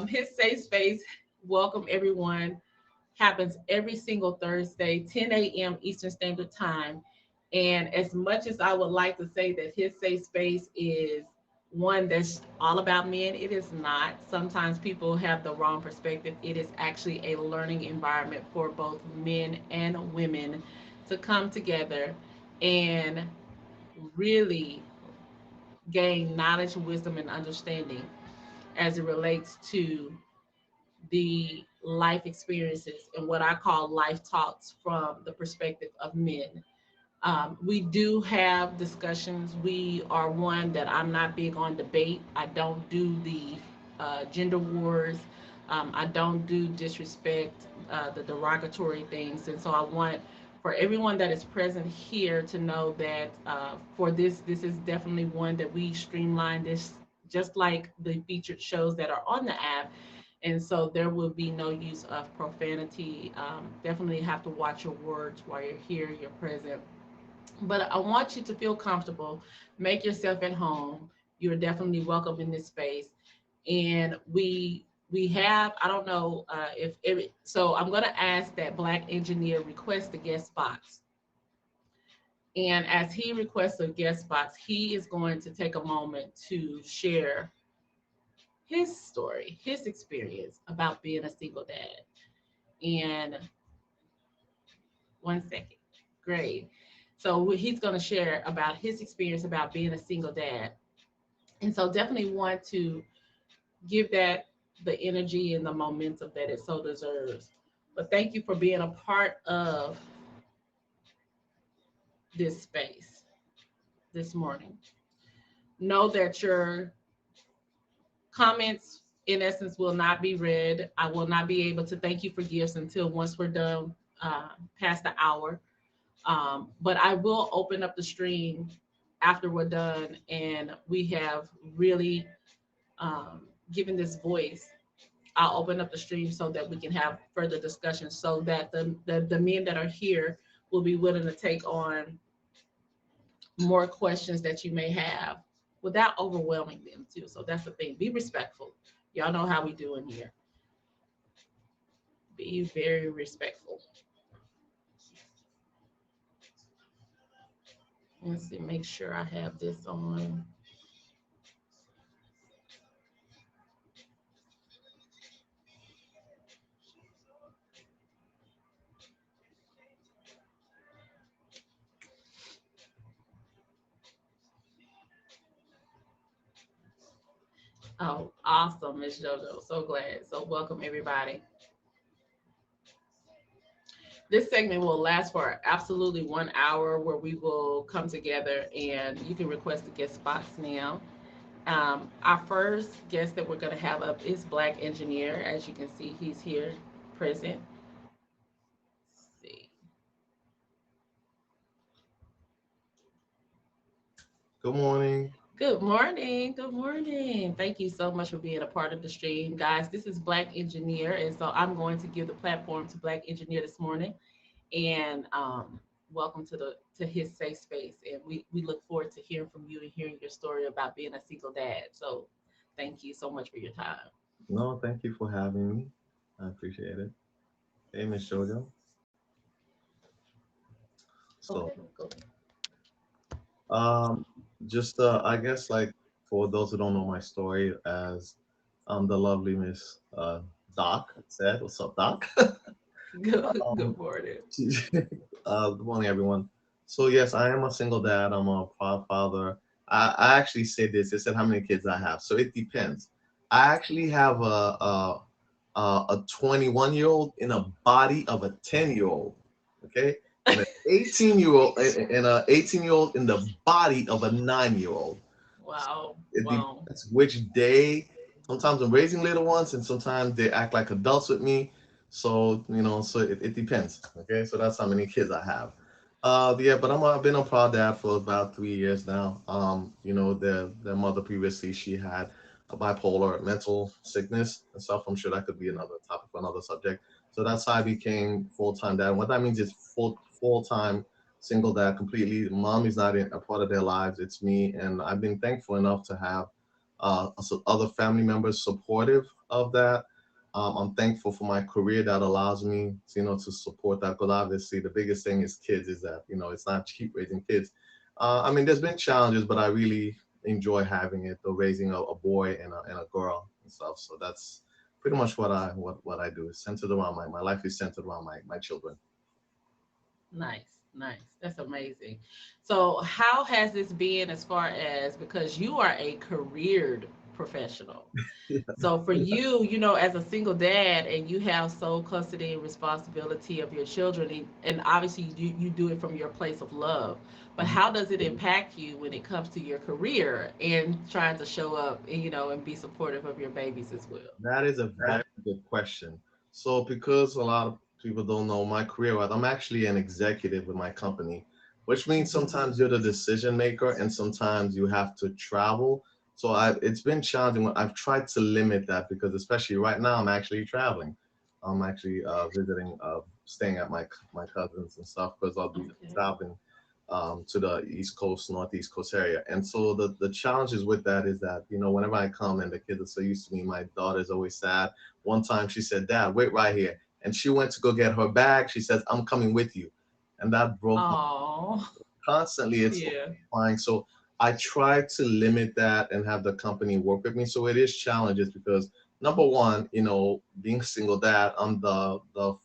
His safe space, welcome everyone, happens every single Thursday, 10 a.m. Eastern Standard Time. And as much as I would like to say that his safe space is one that's all about men, it is not. Sometimes people have the wrong perspective. It is actually a learning environment for both men and women to come together and really gain knowledge, wisdom, and understanding as it relates to the life experiences and what I call life talks from the perspective of men. We do have discussions. We are one that I'm not big on debate. I don't do the gender wars. I don't do disrespect, the derogatory things. And so I want for everyone that is present here to know that for this is definitely one that we streamline this just like the featured shows that are on the app. And so there will be no use of profanity. Definitely have to watch your words while you're here, you're present, but I want you to feel comfortable. Make yourself at home. You're definitely welcome in this space. And we have, I don't know if every, so I'm going to ask that Black engineer request the guest box. And as he requests a guest box, he is going to take a moment to share his story, his experience about being a single dad. And one second. Great. So he's going to share about his experience about being a single dad. And so definitely want to give that the energy and the momentum that it so deserves. But thank you for being a part of this space this morning. Know that your comments, in essence, will not be read. I will not be able to thank you for gifts until once we're done past the hour. But I will open up the stream after we're done and we have really given this voice. I'll open up the stream so that we can have further discussion so that the men that are here will be willing to take on more questions that you may have without overwhelming them too. So that's the thing. Be respectful. Y'all know how we do in here. Be very respectful. Let's see, make sure I have this on. Oh, awesome, Miss JoJo. So glad. So welcome everybody. This segment will last for absolutely 1 hour where we will come together and you can request a guest spots now. Our first guest that we're going to have up is Black Engineer. As you can see, he's here present. Let's see. Good morning. Good morning. Good morning. Thank you so much for being a part of the stream. Guys, this is Black Engineer. And so I'm going to give the platform to Black Engineer this morning. And welcome to his safe space. And we look forward to hearing from you and hearing your story about being a single dad. So thank you so much for your time. No, thank you for having me. I appreciate it. Hey, Miss Jojo. So, Okay, go. um, just I guess like for those who don't know my story, as the lovely Miss Doc said, what's up, Doc? Good um, morning. good morning, everyone. So yes, I am a single dad. I'm a proud father. I actually said this. They said how many kids I have. So it depends. I actually have a 21-year-old in a body of a 10-year-old. Okay, and an 18-year-old and a 18-year-old in the body of a 9-year-old. Wow. It Wow. depends which day. Sometimes I'm raising little ones, and sometimes they act like adults with me. So so it depends. Okay, so that's how many kids I have. Yeah, but I've been a proud dad for about 3 years now. The mother previously she had a bipolar mental sickness and stuff. I'm sure that could be another topic for another subject. So that's how I became full-time dad. What that means is full-time single dad completely. Mom is not a part of their lives. It's me, and I've been thankful enough to have other family members supportive of that. I'm thankful for my career that allows me, to support that. Because obviously, the biggest thing is kids. Is that it's not cheap raising kids. I mean, there's been challenges, but I really enjoy having it. Though raising a boy and a girl and stuff. So that's pretty much what I do. It's centered around my life is centered around my children. Nice, nice. That's amazing. So, how has this been as far as, because you are a careered professional? So for you, as a single dad and you have sole custody and responsibility of your children, and obviously you do it from your place of love, but Mhm. how does it impact you when it comes to your career and trying to show up and, and be supportive of your babies as well? That is a very good question. So, because a lot of people don't know my career, right, I'm actually an executive with my company, which means Mhm. sometimes you're the decision maker and sometimes you have to travel. So, it's been challenging. I've tried to limit that because, especially right now, I'm actually traveling. I'm actually visiting, staying at my cousins and stuff because I'll be Okay. traveling to the East Coast, Northeast Coast area. And so the challenges with that is that, whenever I come and the kids are so used to me, my daughter's always sad. One time she said, Dad, wait right here. And she went to go get her bag. She says, I'm coming with you. And that broke my Oh, constantly. It's yeah. fine. So I try to limit that and have the company work with me. So it is challenges because number one, being a single dad, I'm the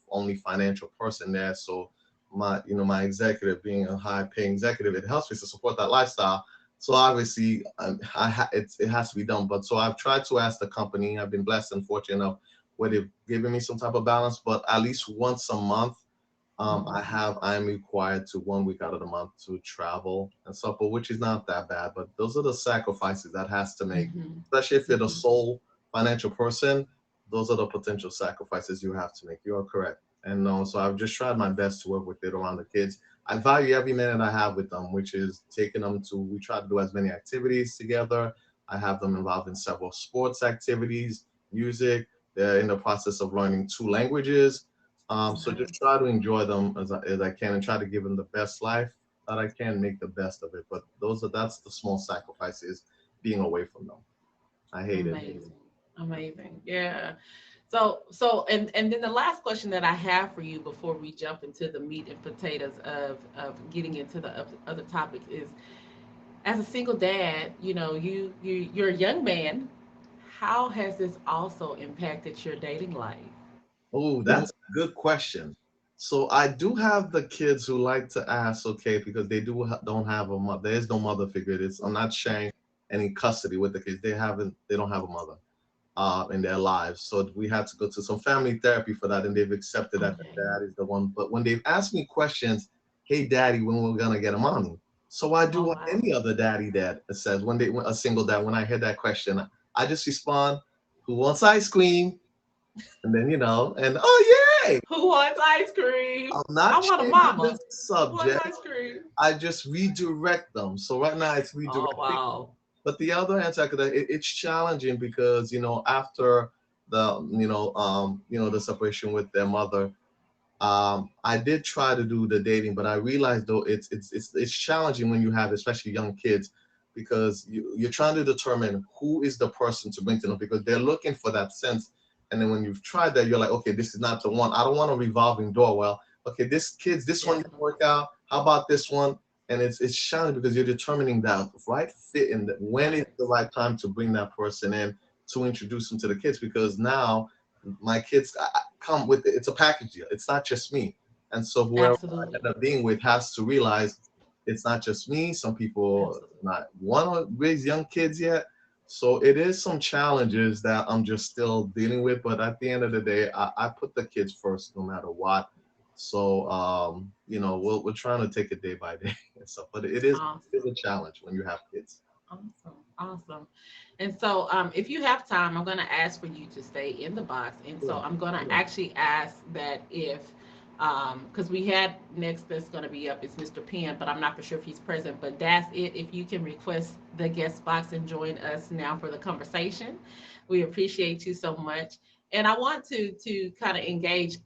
only financial person there. So my executive being a high paying executive, it helps me to support that lifestyle. So obviously, it has to be done. But so I've tried to ask the company. I've been blessed and fortunate enough where they've given me some type of balance. But at least once a month, Mhm. I'm required to 1 week out of the month to travel and stuff, but which is not that bad. But those are the sacrifices that has to make, Mhm. especially if you're the Mhm. sole financial person. Those are the potential sacrifices you have to make. You are correct. And so I've just tried my best to work with it around the kids. I value every minute I have with them, which is taking them to, we try to do as many activities together. I have them involved in several sports activities, music. They're in the process of learning 2 languages. So just Nice. try to enjoy them as I can and try to give them the best life that I can, make the best of it. But that's the small sacrifices being away from them. I hate it. Amazing. Amazing. Yeah. And then the last question that I have for you before we jump into the meat and potatoes of getting into the other topics is, as a single dad, you're a young man. How has this also impacted your dating life? Oh, that's a good question. So I do have the kids who like to ask, okay, because they don't have a mother. There is no mother figure. I'm not sharing any custody with the kids. They don't have a mother in their lives. So we had to go to some family therapy for that, and they've accepted that the Okay. dad is the one. But when they've asked me questions, hey, daddy, when we're gonna get a mommy? So I do Oh what wow. any other daddy that says when a single dad, when I hear that question, I just respond, who wants ice cream? And then and oh yay! Who wants ice cream? I'm I not want a changing the mama. Who wants subject. ice cream? I just redirect them. So right now it's Oh redirecting. wow. But the other answer, it's challenging because after the separation with their mother, I did try to do the dating, but I realized though it's challenging when you have especially young kids because you're trying to determine who is the person to bring to them because they're looking for that sense. And then when you've tried that, you're like, okay, this is not the one. I don't want a revolving door. Well, okay, this one didn't Definitely. work out. How about this one? And it's challenging because you're determining that right fit and when is Right. the right time to bring that person in to introduce them to the kids because now my kids come with it. It's a package deal. It's not just me. And so whoever I Absolutely. end up being with has to realize it's not just me. Some people Absolutely. not want to raise young kids yet. So it is some challenges that I'm just still dealing with. But at the end of the day, I put the kids first no matter what. So we're trying to take it day by day and stuff. But it is Awesome. a challenge when you have kids. Awesome. Awesome. And so, if you have time, I'm going to ask for you to stay in the box. And so, Sure. I'm going to actually ask that if, because we had next that's going to be up is Mr. Penn, but I'm not for sure if he's present. But that's it. If you can request the guest box and join us now for the conversation, we appreciate you so much. And I want to kind of engage.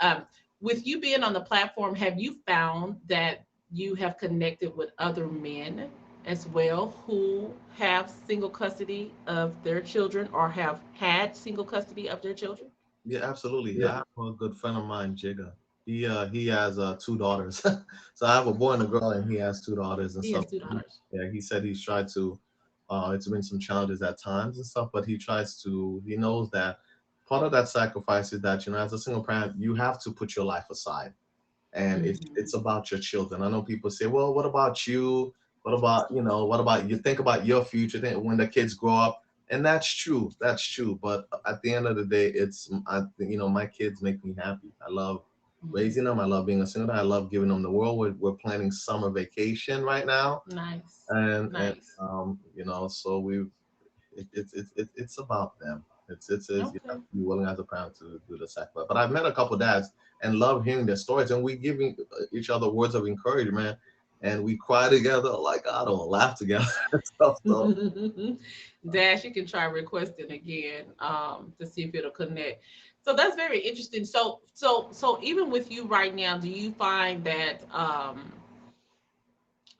With you being on the platform, have you found that you have connected with other men as well who have single custody of their children or have had single custody of their children? Yeah, absolutely. I have a good friend of mine, Jigga. He has two daughters. So I have a boy and a girl, and he has two daughters and He has stuff. two daughters. Yeah, he said he's tried to. It's been some challenges at times and stuff, but he tries to. He knows that part of that sacrifice is that, as a single parent, you have to put your life aside, and it's Mhm. about your children. I know people say, well, what about you? What about, what about you? Think about your future, think when the kids grow up. And that's true. That's true. But at the end of the day, my kids make me happy. I love raising them. I love being a single dad. I love giving them the world. We're planning summer vacation right now. Nice. And Nice. so it's about them. It's you have Okay. to be willing as a parent to do the sacrifice. But I've met a couple dads and love hearing their stories, and we giving each other words of encouragement, and we cry together, like I don't laugh together and stuff. So Dash, you can try requesting again to see if it'll connect. So that's very interesting. So even with you right now, do you find that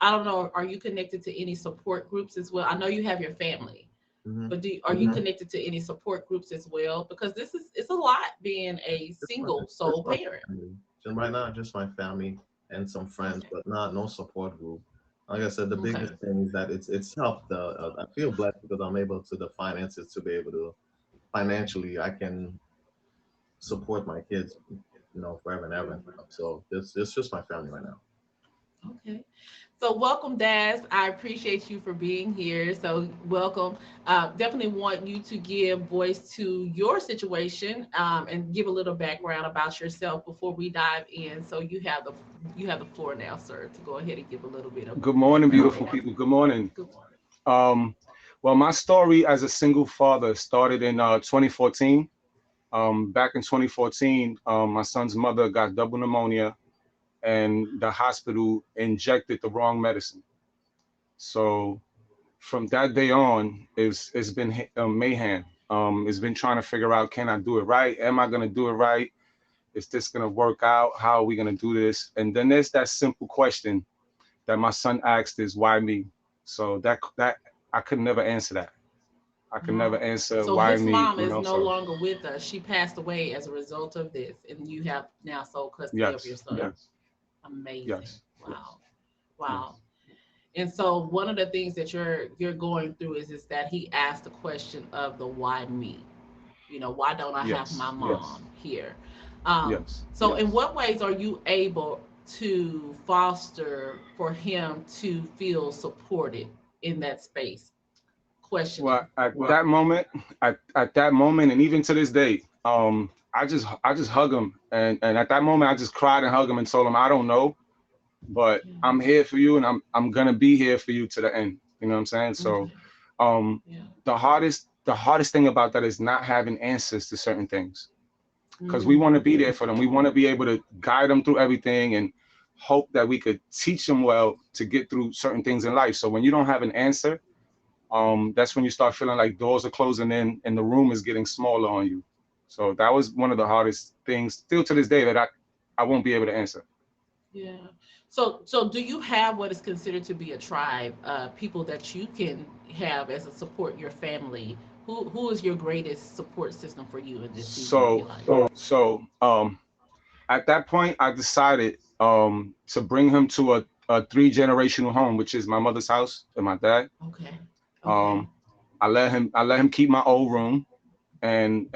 I don't know, are you connected to any support groups as well? I know you have your family, mhm. but are you connected to any support groups as well? Because it's a lot being a Just my, single just sole my parent. family. So right now, just my family and some friends, Okay. but not no support group. Like I said, the Okay. biggest thing is that it's helped. I feel blessed because I'm able to the finances to be able to financially I can support my kids, forever and ever and stuff. So this just my family right now. Okay. So welcome, Daz. I appreciate you for being here. So welcome. Definitely want you to give voice to your situation and give a little background about yourself before we dive in. So you have the floor now, sir, to go ahead and give a little bit of Good morning, background beautiful on people. Good morning. good morning. Um, well, my story as a single father started in 2014. Back in 2014, my son's mother got double pneumonia, and the hospital injected the wrong medicine. So from that day on, it's been mayhem. It's been trying to figure out, can I do it right? Am I gonna do it right? Is this gonna work out? How are we gonna do this? And then there's that simple question that my son asked is why me? So that I could never answer that. I could never Wow. answer So why his me, mom is no so longer with us. She passed away as a result of this, and you have now sole custody of your yes, son. Amazing. yes, Wow. yes, Wow. And so one of the things that you're going through is that he asked the question of the why me? Why don't I have my yes, yes, mom here? Um, yes. so in what ways are you able to foster for him to feel supported in that space? Well, Questioning. at that moment, and even to this day, I just hug him, and at that moment, I just cried and hugged him and told him I don't know, but Yeah. I'm here for you, and I'm gonna be here for you to the end. You know what I'm saying? So, Okay. Yeah. the hardest thing about that is not having answers to certain things, because we want to Mm. be there for them. We want to be able to guide them through everything and hope that we could teach them well to get through certain things in life. So when you don't have an answer, that's when you start feeling like doors are closing in and the room is getting smaller on you. So that was one of the hardest things still to this day that I won't be able to answer. Yeah. So do you have what is considered to be a tribe, people that you can have as a support your family? Who is your greatest support system for you in this season of your So life? so at that point I decided to bring him to a three generational home, which is my mother's house and my dad. Okay. Okay. Um, I let him keep my old room, and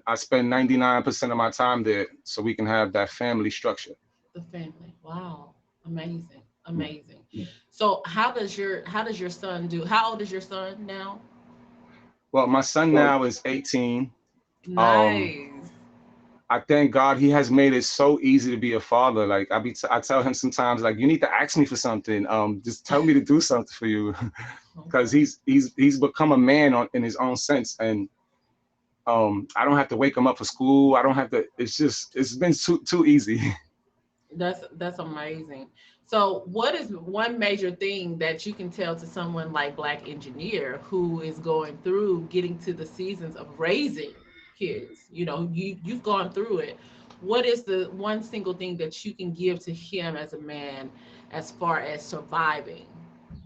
I spend 99% of my time there so we can have that family structure. The family. Wow. Amazing. Yeah. Amazing. So how does your son do? How old is your son now? Well, my son now is 18. Um, Nice. I thank God he has made it so easy to be a father. Like I tell him sometimes, like, you need to ask me for something. Just tell me to do something for you, because Okay. he's become a man in his own sense, and I don't have to wake him up for school. I don't have to. It's been too easy. That's amazing. So, what is one major thing that you can tell to someone like Black Engineer who is going through getting to the seasons of raising kids? You've gone through it. What is the one single thing that you can give to him as a man as far as surviving?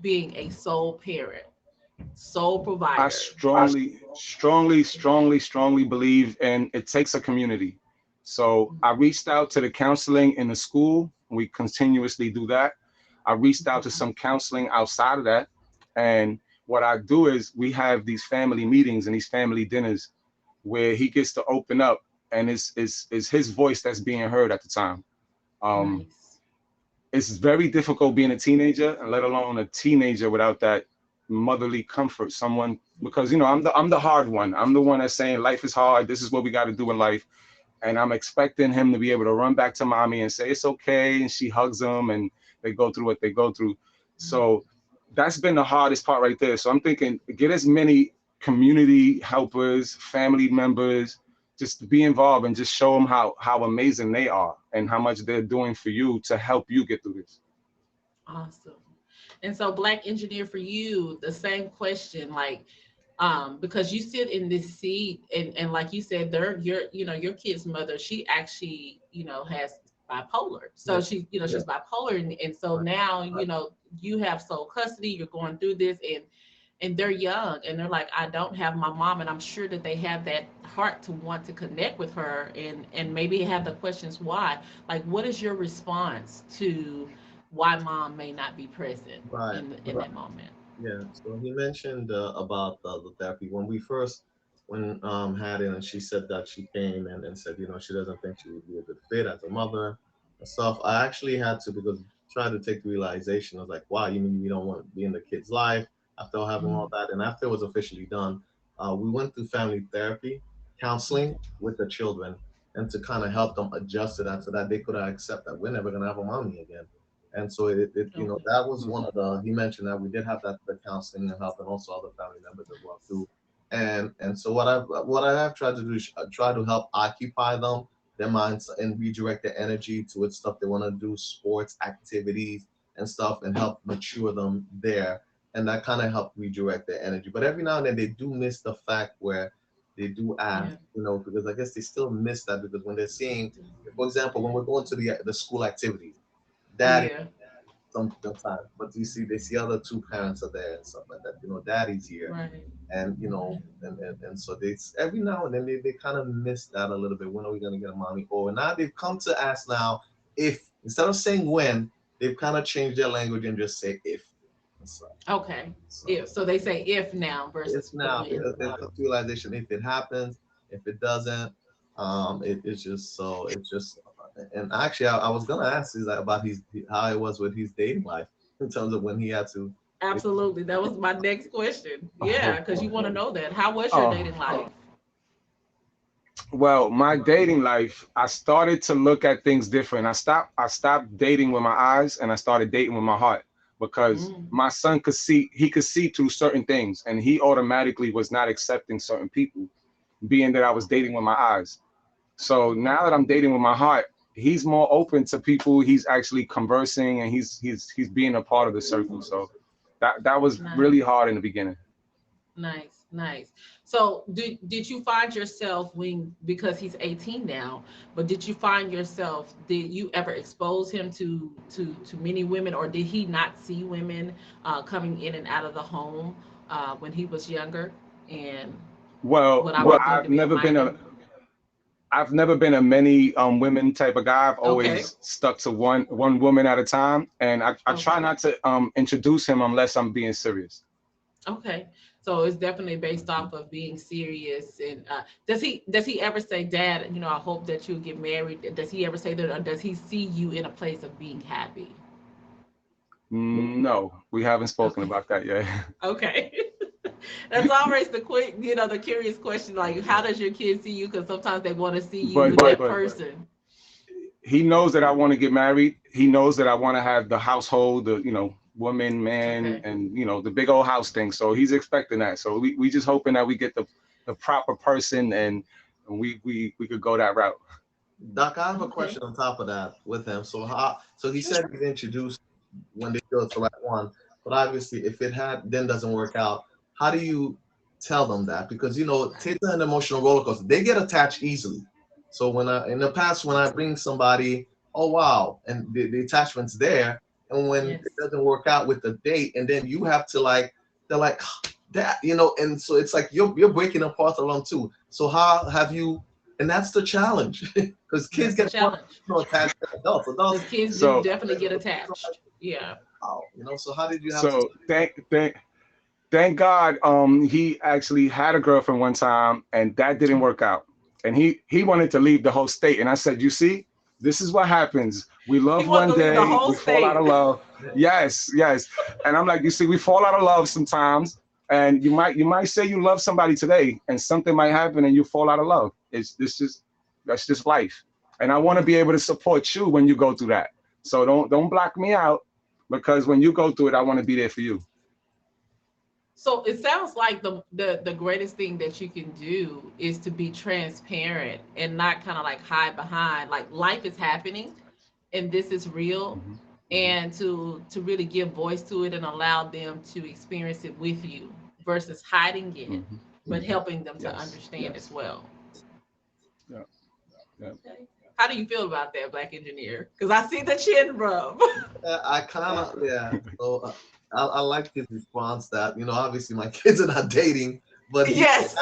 being a sole parent, sole I provider? strongly believe, and it takes a community. So I reached out to the counseling in the school. We continuously do that. I reached out to some counseling outside of that. And what I do is we have these family meetings and these family dinners where he gets to open up, and it's his voice that's being heard at the time. Um, Nice. it's very difficult being a teenager, and let alone a teenager without that motherly comfort. Someone, because I'm the hard one. I'm the one that's saying life is hard. This is what we got to do in life, and I'm expecting him to be able to run back to mommy and say it's okay, and she hugs him, and they go through what they go through. So that's been the hardest part right there. So I'm thinking, get as many community helpers, family members, just to be involved and just show them how amazing they are and how much they're doing for you to help you get through this. Awesome. And so, Black engineer, for you, the same question, like, because you sit in this seat, and like you said, your kid's mother, she actually, has bipolar. So Yeah. she's bipolar, and so now, you have sole custody, you're going through this, and they're young, and they're like, I don't have my mom, and I'm sure that they have that heart to want to connect with her, and maybe have the questions why. Like, what is your response to why mom may not be present Right. in that moment? Yeah, so he mentioned about the therapy when we first when had it, and she said that she came and said, she doesn't think she would be a good fit as a mother and stuff. I actually had to, because try to take the realization. I was like, wow, you mean you don't want to be in the kid's life after having all that? And after it was officially done, we went through family therapy, counseling with the children, and to kind of help them adjust to that so that they could accept that we're never gonna have a mommy again. And so Okay. that was one of the, he mentioned that we did have that the counseling and help, and also other family members as well too. And so what I have tried to do is try to help occupy their minds and redirect their energy towards stuff they want to do, sports, activities and stuff, and help mature them there. And that kind of help redirect their energy. But every now and then they do miss the fact where they do ask, Yeah. because I guess they still miss that, because when they're seeing, for example, when we're going to the school activities, dad Yeah. sometimes, but you see, they see other two parents are there and stuff like that. Daddy's here, Right. and and so they every now and then they kind of miss that a little bit. When are we gonna get a mommy? Or now they've come to ask now if, instead of saying when, they've kind of changed their language and just say if. So, Okay. so If so, they say if now if versus the now, when. because they've come to realization, if it happens, if it doesn't, it's just so it's just. And actually, I was gonna ask you that about how it was with his dating life in terms of when he had to. Absolutely. That was my next question. Yeah, because you want to know that. How was your Oh, dating life? well, my dating life, I started to look at things different. I stopped dating with my eyes and I started dating with my heart, because Mm, my son he could see through certain things, and he automatically was not accepting certain people, being that I was dating with my eyes. So okay. now that I'm dating with my heart, he's more open to people. He's actually conversing, and he's being a part of the circle. So that was Nice. really hard in the beginning. Nice, nice. So did you find yourself, when, because he's 18 now, but did you find yourself, did you ever expose him to many women, or did he not see women coming in and out of the home when he was younger, and Well, what I would deem I've to be a never been minor? a many women type of guy. I've Okay. always stuck to one woman at a time, and I try Okay. not to introduce him unless I'm being serious. Okay. So it's definitely based off of being serious. And does he ever say, Dad, I hope that you get married? Does he ever say that, or does he see you in a place of being happy? No, we haven't spoken Okay. about that yet. Okay. That's always the quick, the curious question, like, how does your kid see you? Because sometimes they want to see you but with that but person. he knows that I want to get married. He knows that I want to have the household, the woman, man, Okay. and the big old house thing. So he's expecting that. So we just hoping that we get the proper person, and we could go that route. Doc, I have a Okay. question on top of that with him. So he Sure. said he's introduced when they feel it's the right one, but obviously if it then doesn't work out, how do you tell them that? Because Right. kids are an emotional roller coaster. They get attached easily. So in the past when I bring somebody, oh wow, and the attachment's there, and when Yes. it doesn't work out with the date, and then you have to like, they're like that, you know, and so it's like you're breaking apart along too. So how have you? And that's the challenge because kids That's the get more challenge. attached to adults. Because Adults, kids do So definitely get attached. Yeah. wow, you know. So how did you have to? so thank God, he actually had a girlfriend one time, and that didn't work out. And he wanted to leave the whole state. And I said, you see, this is what happens. We He love wanted one to leave the day, whole we fall out state. of love. Yes, yes. And I'm like, you see, we fall out of love sometimes. And you might say you love somebody today, and something might happen, and you fall out of love. That's just life. And I want to be able to support you when you go through that. So don't block me out, because when you go through it, I want to be there for you. So it sounds like the greatest thing that you can do is to be transparent and not kind of like hide behind, like life is happening and this is real, Mhm, mhm, and to really give voice to it and allow them to experience it with you versus hiding it, mhm. but helping them to Yes, understand as yes. well. Yeah, yeah. Okay. How do you feel about that, Black Engineer? Because I see the chin rub. I kind of, yeah. So I like his response that, you know, obviously my kids are not dating, but he Yes.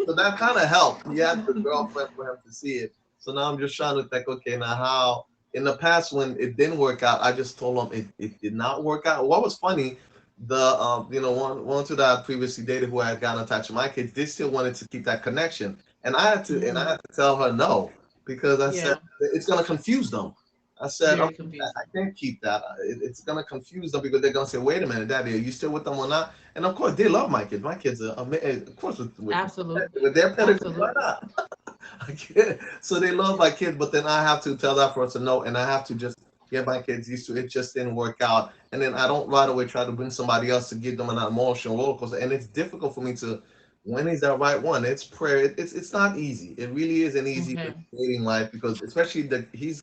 so that kind of helped. He had the girlfriend for him to see it. So now I'm just trying to think, okay, now how in the past when it didn't work out, I just told him it did not work out. What was funny, the you know, one two that I previously dated who I had gotten attached to my kids, they still wanted to keep that connection, and I Mhm. had to tell her no because I said Yeah, it's gonna confuse them. I said, very okay, confusing. I can't keep that. It's gonna confuse them because they're gonna say, "Wait a minute, Daddy, are you still with them or not?" And of course, they love my kids. My kids are, of course, Absolutely. with their pedigree, why Absolutely. not? I can't. So they love my kids, but then I have to tell that person no, and I have to just get my kids used to it. Just didn't work out, and then I don't right away try to bring somebody else to give them an emotional roller coaster, and it's difficult for me to. When is that right one? It's prayer. It's not easy. It really isn't easy Okay. with dating life because especially that his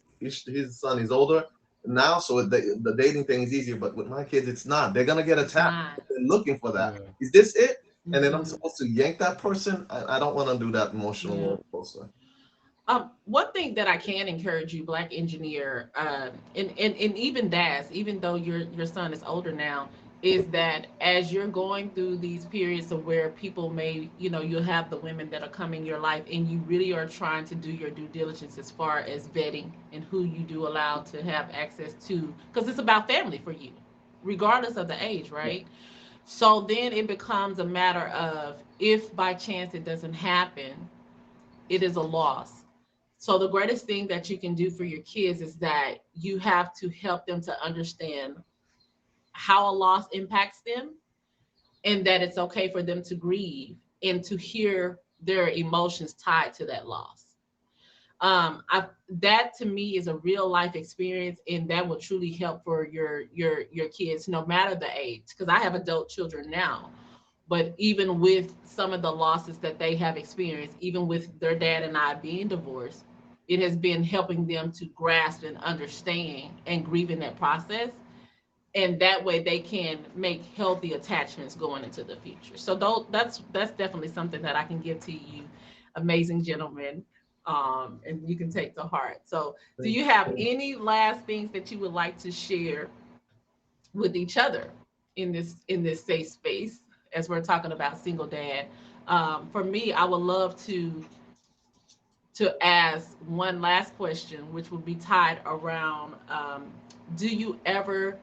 son is older now, so the dating thing is easier. But with my kids, it's not. They're gonna get It's attacked. not. They're looking for that. Yeah. Is this it? And then I'm Mhm. supposed to yank that person. I don't want to do that emotional Yeah. roller coaster. One thing that I can encourage you, Black Engineer, and even Daz, even though your son is older now, is that as you're going through these periods of where people may, you'll have the women that are coming in your life, and you really are trying to do your due diligence as far as vetting and who you do allow to have access to, because it's about family for you, regardless of the age, right? So then it becomes a matter of if by chance it doesn't happen, it is a loss. So the greatest thing that you can do for your kids is that you have to help them to understand how a loss impacts them, and that it's okay for them to grieve and to hear their emotions tied to that loss. That to me is a real life experience, and that will truly help for your kids, no matter the age. Because I have adult children now, but even with some of the losses that they have experienced, even with their dad and I being divorced, it has been helping them to grasp and understand and grieve in that process. And that way they can make healthy attachments going into the future. So that's definitely something that I can give to you, amazing gentlemen. And you can take to heart. So do you have any last things that you would like to share with each other in this safe space as we're talking about single dad? For me, I would love to ask one last question, which would be tied around, do you ever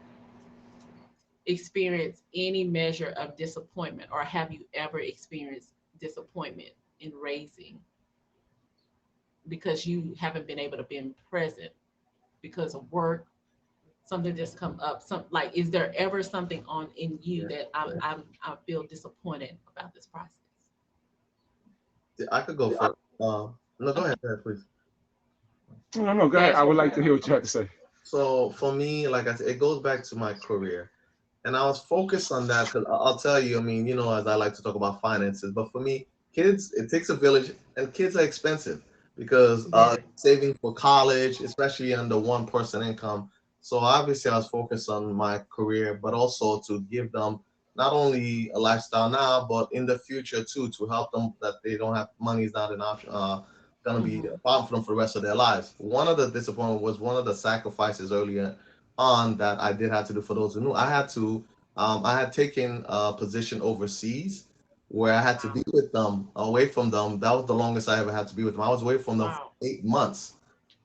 experience any measure of disappointment, or have you ever experienced disappointment in raising because you haven't been able to be present because of work, something just come up, some like, is there ever something on in you Yeah. that I feel disappointed about this process? I could go first. No, go ahead, please. No, no, go ahead. Dash, I go would like ahead. to hear what you had to say. So for me, like I said, it goes back to my career. And I was focused on that because I'll tell you, I mean, you know, as I like to talk about finances, but for me, kids, it takes a village, and kids are expensive because Very. saving for college, especially on the one person income. So obviously, I was focused on my career, but also to give them not only a lifestyle now, but in the future too, to help them that they don't have money is not an option. Going to be Mm-hmm. a problem for them for the rest of their lives. One of the disappointment was one of the sacrifices earlier on that I did have to do. For those who knew, I had taken a position overseas where I had to be with them, away from them. That was the longest I ever had to be with them. I was away from them for Wow. 8 months.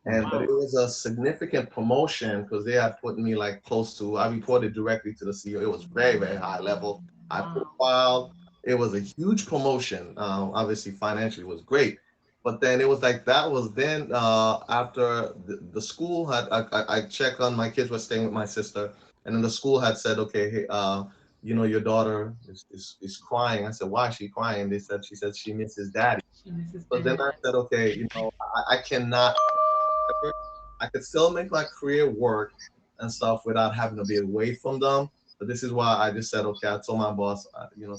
And but Wow. it was a significant promotion because they had put me like close to, I reported directly to the CEO. It was very, very high level, high Wow. profile. It was a huge promotion. Obviously financially it was great. But then it was like that was then after the school had I checked on my kids were staying with my sister, and then the school had said, okay, hey, your daughter is crying. I said, why is she crying? She said she misses daddy. She misses But then I dad. said, okay, I cannot I could still make my career work and stuff without having to be away from them. But this is why I just said, okay, I told my boss,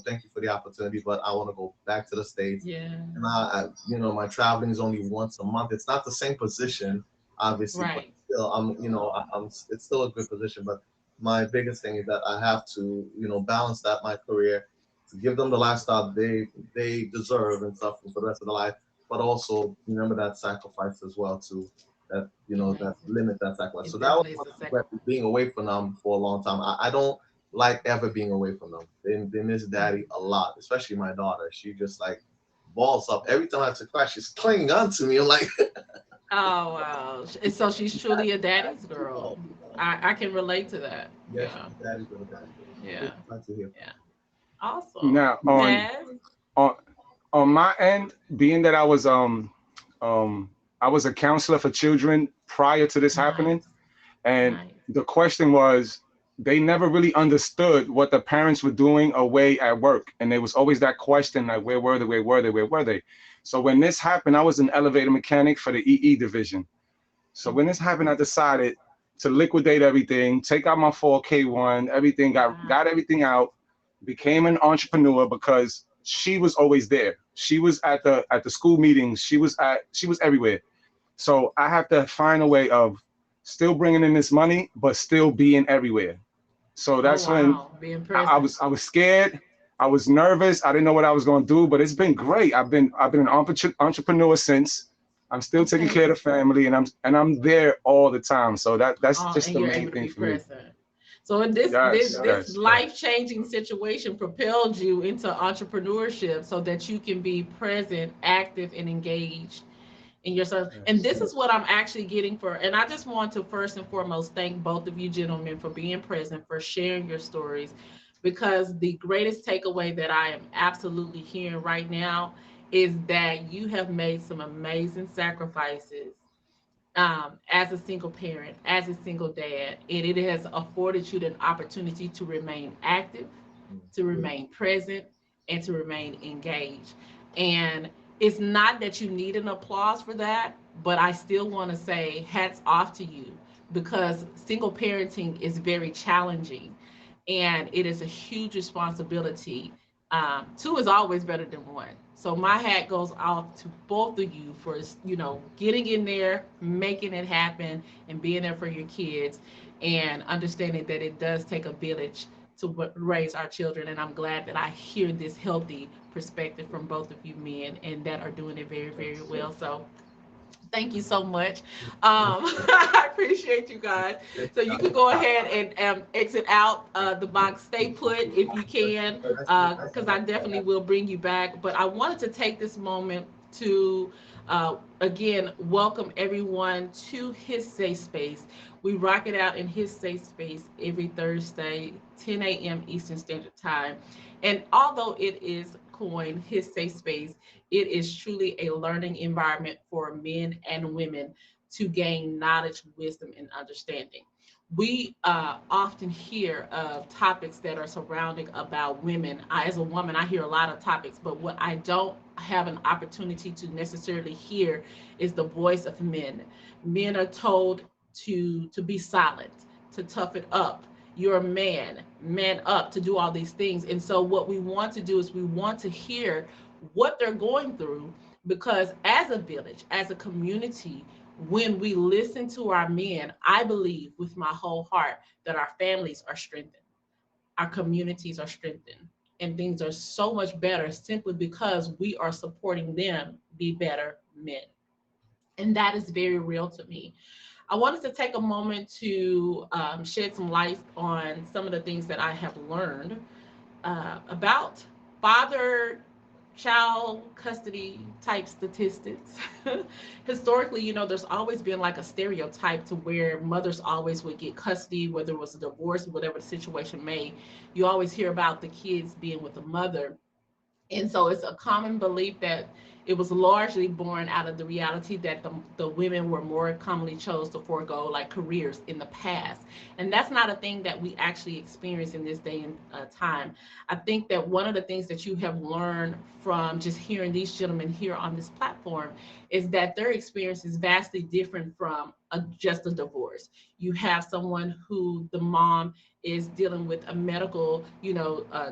thank you for the opportunity, but I want to go back to the States. Yeah. And my traveling is only once a month. It's not the same position, obviously, but Right. still, it's still a good position. But my biggest thing is that I have to, balance that my career to give them the lifestyle they deserve and stuff for the rest of their life, but also remember that sacrifice as well too, that Amazing. limit that sacrifice. It So that was definitely is one a regret, sacrifice. being away from them for a long time. I don't like ever being away from them. They miss daddy a lot, especially my daughter. She just like balls up every time I have to cry. She's clinging on to me. I'm like, Oh wow. And so she's truly a daddy's girl. oh, I can relate to that. yes, Yeah. daddy, girl, daddy. Girl. Yeah. Glad to hear. Yeah. Awesome. Now Taz. on on my end, being that um I was a counselor for children prior to this happening, Nice. and Nice. the question was they never really understood what the parents were doing away at work, and there was always that question like, where were they, where were they? So when this happened, I was an elevator mechanic for the EE division. So when this happened, I decided to liquidate everything, take out my 4K1, everything, got Wow. everything out, became an entrepreneur because she was always there. She was at the school meetings. She was everywhere. So I have to find a way of still bringing in this money, but still being everywhere. So Oh that's when wow. Being I present. was scared. I was nervous. I didn't know what I was going to do, but it's been great. I've been an entrepreneur since. I'm still taking Okay. care of the family, and I'm there all the time. So that's Oh, just and the you're main able to thing be for me. present. So in this this Yes, this yes, yes. life-changing situation propelled you into entrepreneurship so that you can be present, active, and engaged in your service. And Yes, this is yes. what I'm actually getting for. And I just want to first and foremost thank both of you gentlemen for being present, for sharing your stories, because the greatest takeaway that I am absolutely hearing right now is that you have made some amazing sacrifices as a single parent, as a single dad, and it has afforded you an opportunity to remain active, to remain present, and to remain engaged. And it's not that you need an applause for that, but I still want to say hats off to you because single parenting is very challenging and it is a huge responsibility. Two is always better than one. So my hat goes off to both of you for getting in there, making it happen, and being there for your kids, and understanding that it does take a village to raise our children. And I'm glad that I hear this healthy perspective from both of you men, and that are doing it very, very well. So thank you so much. I appreciate you guys. So you can go ahead and exit out the box. Stay put if you can, because I definitely will bring you back. But I wanted to take this moment to again welcome everyone to his safe space. We rock it out in his safe space every Thursday, 10 a.m. Eastern Standard Time. And although it is coined his safe space, it is truly a learning environment for men and women to gain knowledge, wisdom, and understanding. We often hear of topics that are surrounding about women. As a woman, I hear a lot of topics, but what I don't have an opportunity to necessarily hear is the voice of men. Men are told to be silent, to tough it up. You're a man, man up, to do all these things. And so what we want to do is we want to hear what they're going through, because as a village, as a community, when we listen to our men, I believe with my whole heart that our families are strengthened, our communities are strengthened, and things are so much better simply because we are supporting them be better men. And that is very real to me. I wanted to take a moment to shed some light on some of the things that I have learned about father child custody type statistics. Historically, there's always been like a stereotype to where mothers always would get custody, whether it was a divorce or whatever the situation may. You always hear about the kids being with the mother. And so it's a common belief that it was largely born out of the reality that the women were more commonly chose to forego like careers in the past. And that's not a thing that we actually experience in this day and time. I think that one of the things that you have learned from just hearing these gentlemen here on this platform is that their experience is vastly different from just a divorce. You have someone who the mom is dealing with a medical,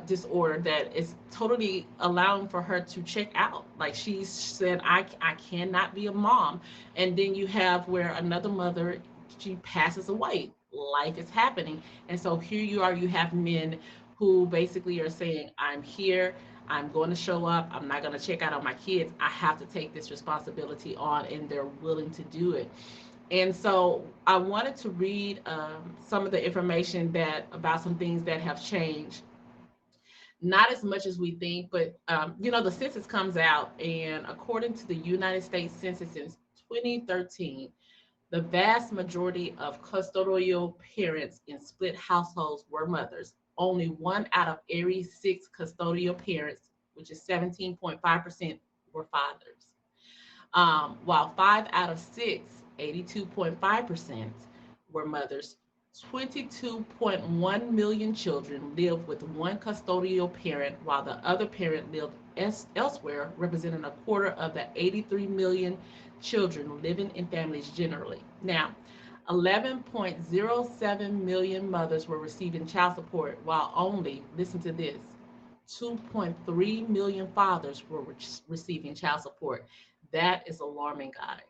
disorder that is totally allowing for her to check out. Like she said, I cannot be a mom. And then you have where another mother, she passes away. Life is happening. And so here you are, you have men who basically are saying, I'm here, I'm going to show up, I'm not going to check out on my kids. I have to take this responsibility on, and they're willing to do it. And so I wanted to read some of the information about some things that have changed. Not as much as we think, but the census comes out, and according to the United States Census in 2013, the vast majority of custodial parents in split households were mothers. Only 1 out of every 6 custodial parents, which is 17.5%, were fathers. While 5 out of 6, 82.5%, were mothers. 22.1 million children live with one custodial parent, while the other parent lived elsewhere, representing a quarter of the 83 million children living in families generally. Now, 11.07 million mothers were receiving child support, while only, listen to this, 2.3 million fathers were receiving child support. That is alarming, guys.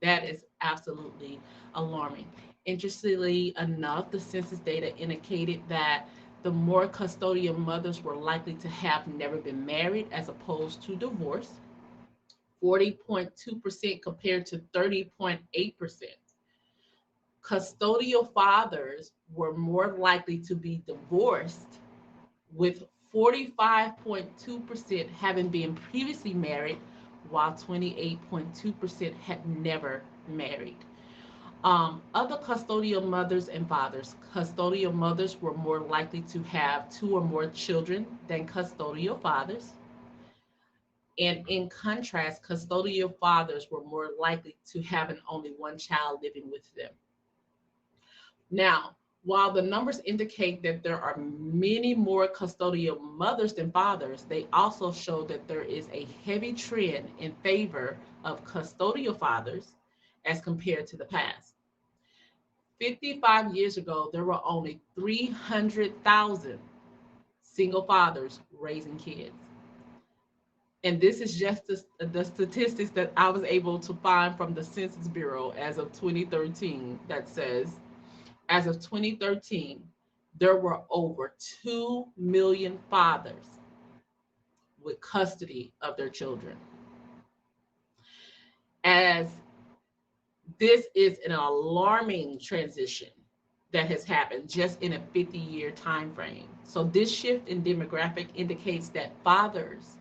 That is absolutely alarming. Interestingly enough, the census data indicated that the more custodial mothers were likely to have never been married as opposed to divorce, 40.2% compared to 30.8%. Custodial fathers were more likely to be divorced, with 45.2% having been previously married, while 28.2% had never married. Other custodial mothers and fathers. Custodial mothers were more likely to have 2 or more children than custodial fathers. And in contrast, custodial fathers were more likely to having only one child living with them. Now, while the numbers indicate that there are many more custodial mothers than fathers, they also show that there is a heavy trend in favor of custodial fathers as compared to the past. 55 years ago, there were only 300,000 single fathers raising kids. And this is just the statistics that I was able to find from the Census Bureau as of 2013 that says, as of 2013, there were over 2 million fathers with custody of their children. As this is an alarming transition that has happened just in a 50-year time frame. So this shift in demographic indicates that fathers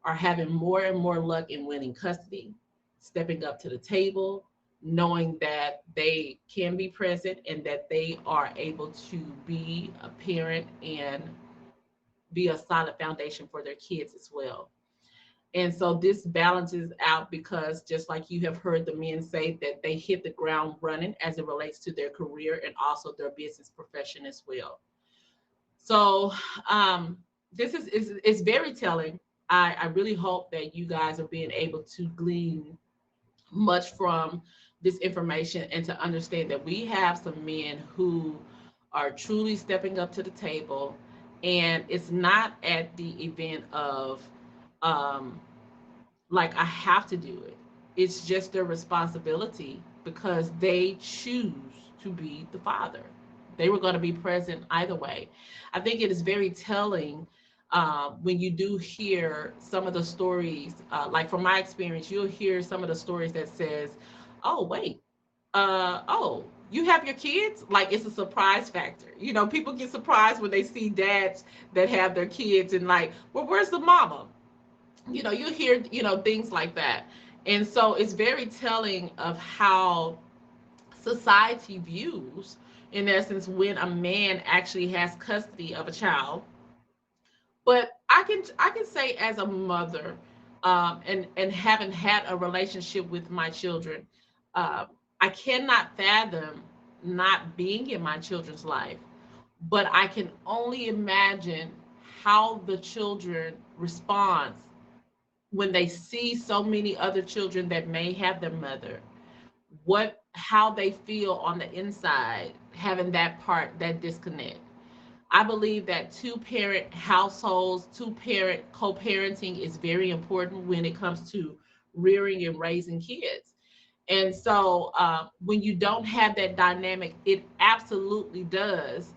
are having more and more luck in winning custody, stepping up to the table, knowing that they can be present and that they are able to be a parent and be a solid foundation for their kids as well. And so this balances out because just like you have heard the men say that they hit the ground running as it relates to their career and also their business profession as well. So this is very telling. I really hope that you guys are being able to glean much from this information and to understand that we have some men who are truly stepping up to the table, and it's not at the event of like I have to do it. It's just their responsibility because they choose to be the father. They were going to be present either way. I think it is very telling when you do hear some of the stories, like from my experience, you'll hear some of the stories that says, oh, wait, oh, you have your kids? Like it's a surprise factor. You know, people get surprised when they see dads that have their kids and like, well, where's the mama? You know, you hear, you know, things like that. And so it's very telling of how society views, in essence, when a man actually has custody of a child. But I can say as a mother, and having had a relationship with my children, uh, I cannot fathom not being in my children's life. But I can only imagine how the children respond when they see so many other children that may have their mother, what how they feel on the inside having that part, that disconnect. I believe that two parent households, two parent co-parenting is very important when it comes to rearing and raising kids. And so when you don't have that dynamic, it absolutely does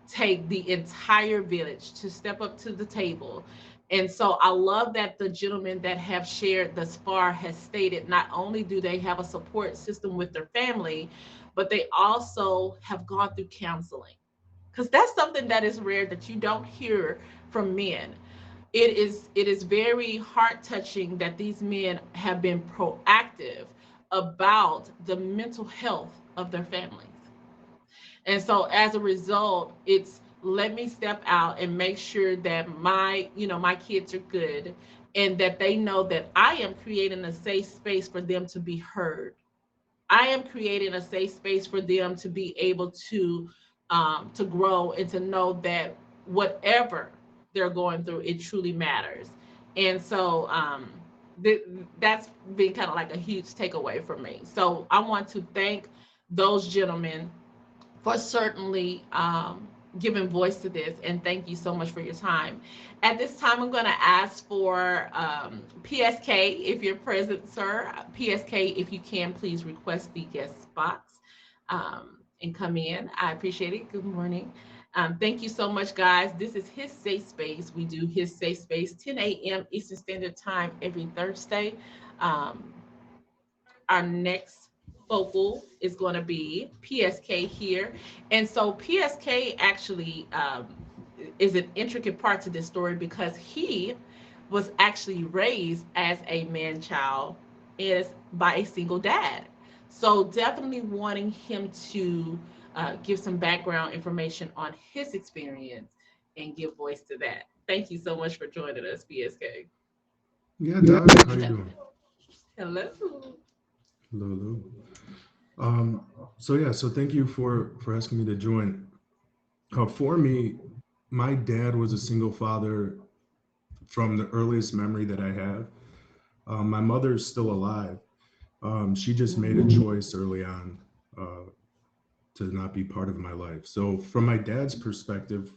take the entire village to step up to the table. And so I love that the gentlemen that have shared thus far has stated not only do they have a support system with their family, but they also have gone through counseling, because that's something that is rare that you don't hear from men. It is very heart touching that these men have been proactive about the mental health of their families. And so as a result, it's let me step out and make sure that my kids are good, and that they know that I am creating a safe space for them to be heard. I am creating a safe space for them to be able to grow and to know that whatever they're going through, it truly matters. And so th- that's been kind of like a huge takeaway for me. So I want to thank those gentlemen for certainly giving voice to this, and thank you so much for your time. At this time, I'm going to ask for PSK, if you're present, sir. PSK, if you can, please request the guest box and come in. I appreciate it. Good morning. Thank you so much, guys. This is His Safe Space. We do His Safe Space 10 a.m. Eastern Standard Time every Thursday. Um, our next focal is going to be PSK here. And so PSK actually is an intricate part to this story because he was actually raised as a man child is by a single dad. So definitely wanting him to give some background information on his experience and give voice to that. Thank you so much for joining us, PSK. Yeah, Doc, how you doing? Hello. Hello, hello. So thank you for asking me to join. For me, my dad was a single father from the earliest memory that I have. My mother's still alive. She just made a choice early on uh, to not be part of my life. So from my dad's perspective,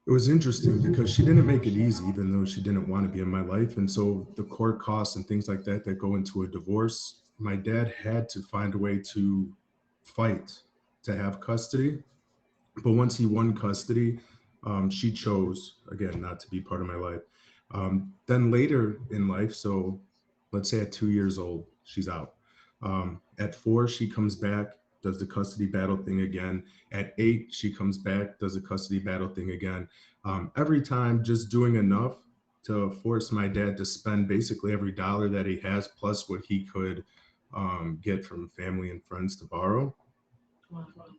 it was interesting because she didn't make it easy, even though she didn't want to be in my life. And so the court costs and things like that that go into a divorce, my dad had to find a way to fight to have custody. But once he won custody, she chose, again, not to be part of my life. Then later in life, so let's say at 2 years old, she's out. At 4, she comes back, does the custody battle thing again. At 8, she comes back, does the custody battle thing again. Every time, just doing enough to force my dad to spend basically every dollar that he has, plus what he could get from family and friends to borrow.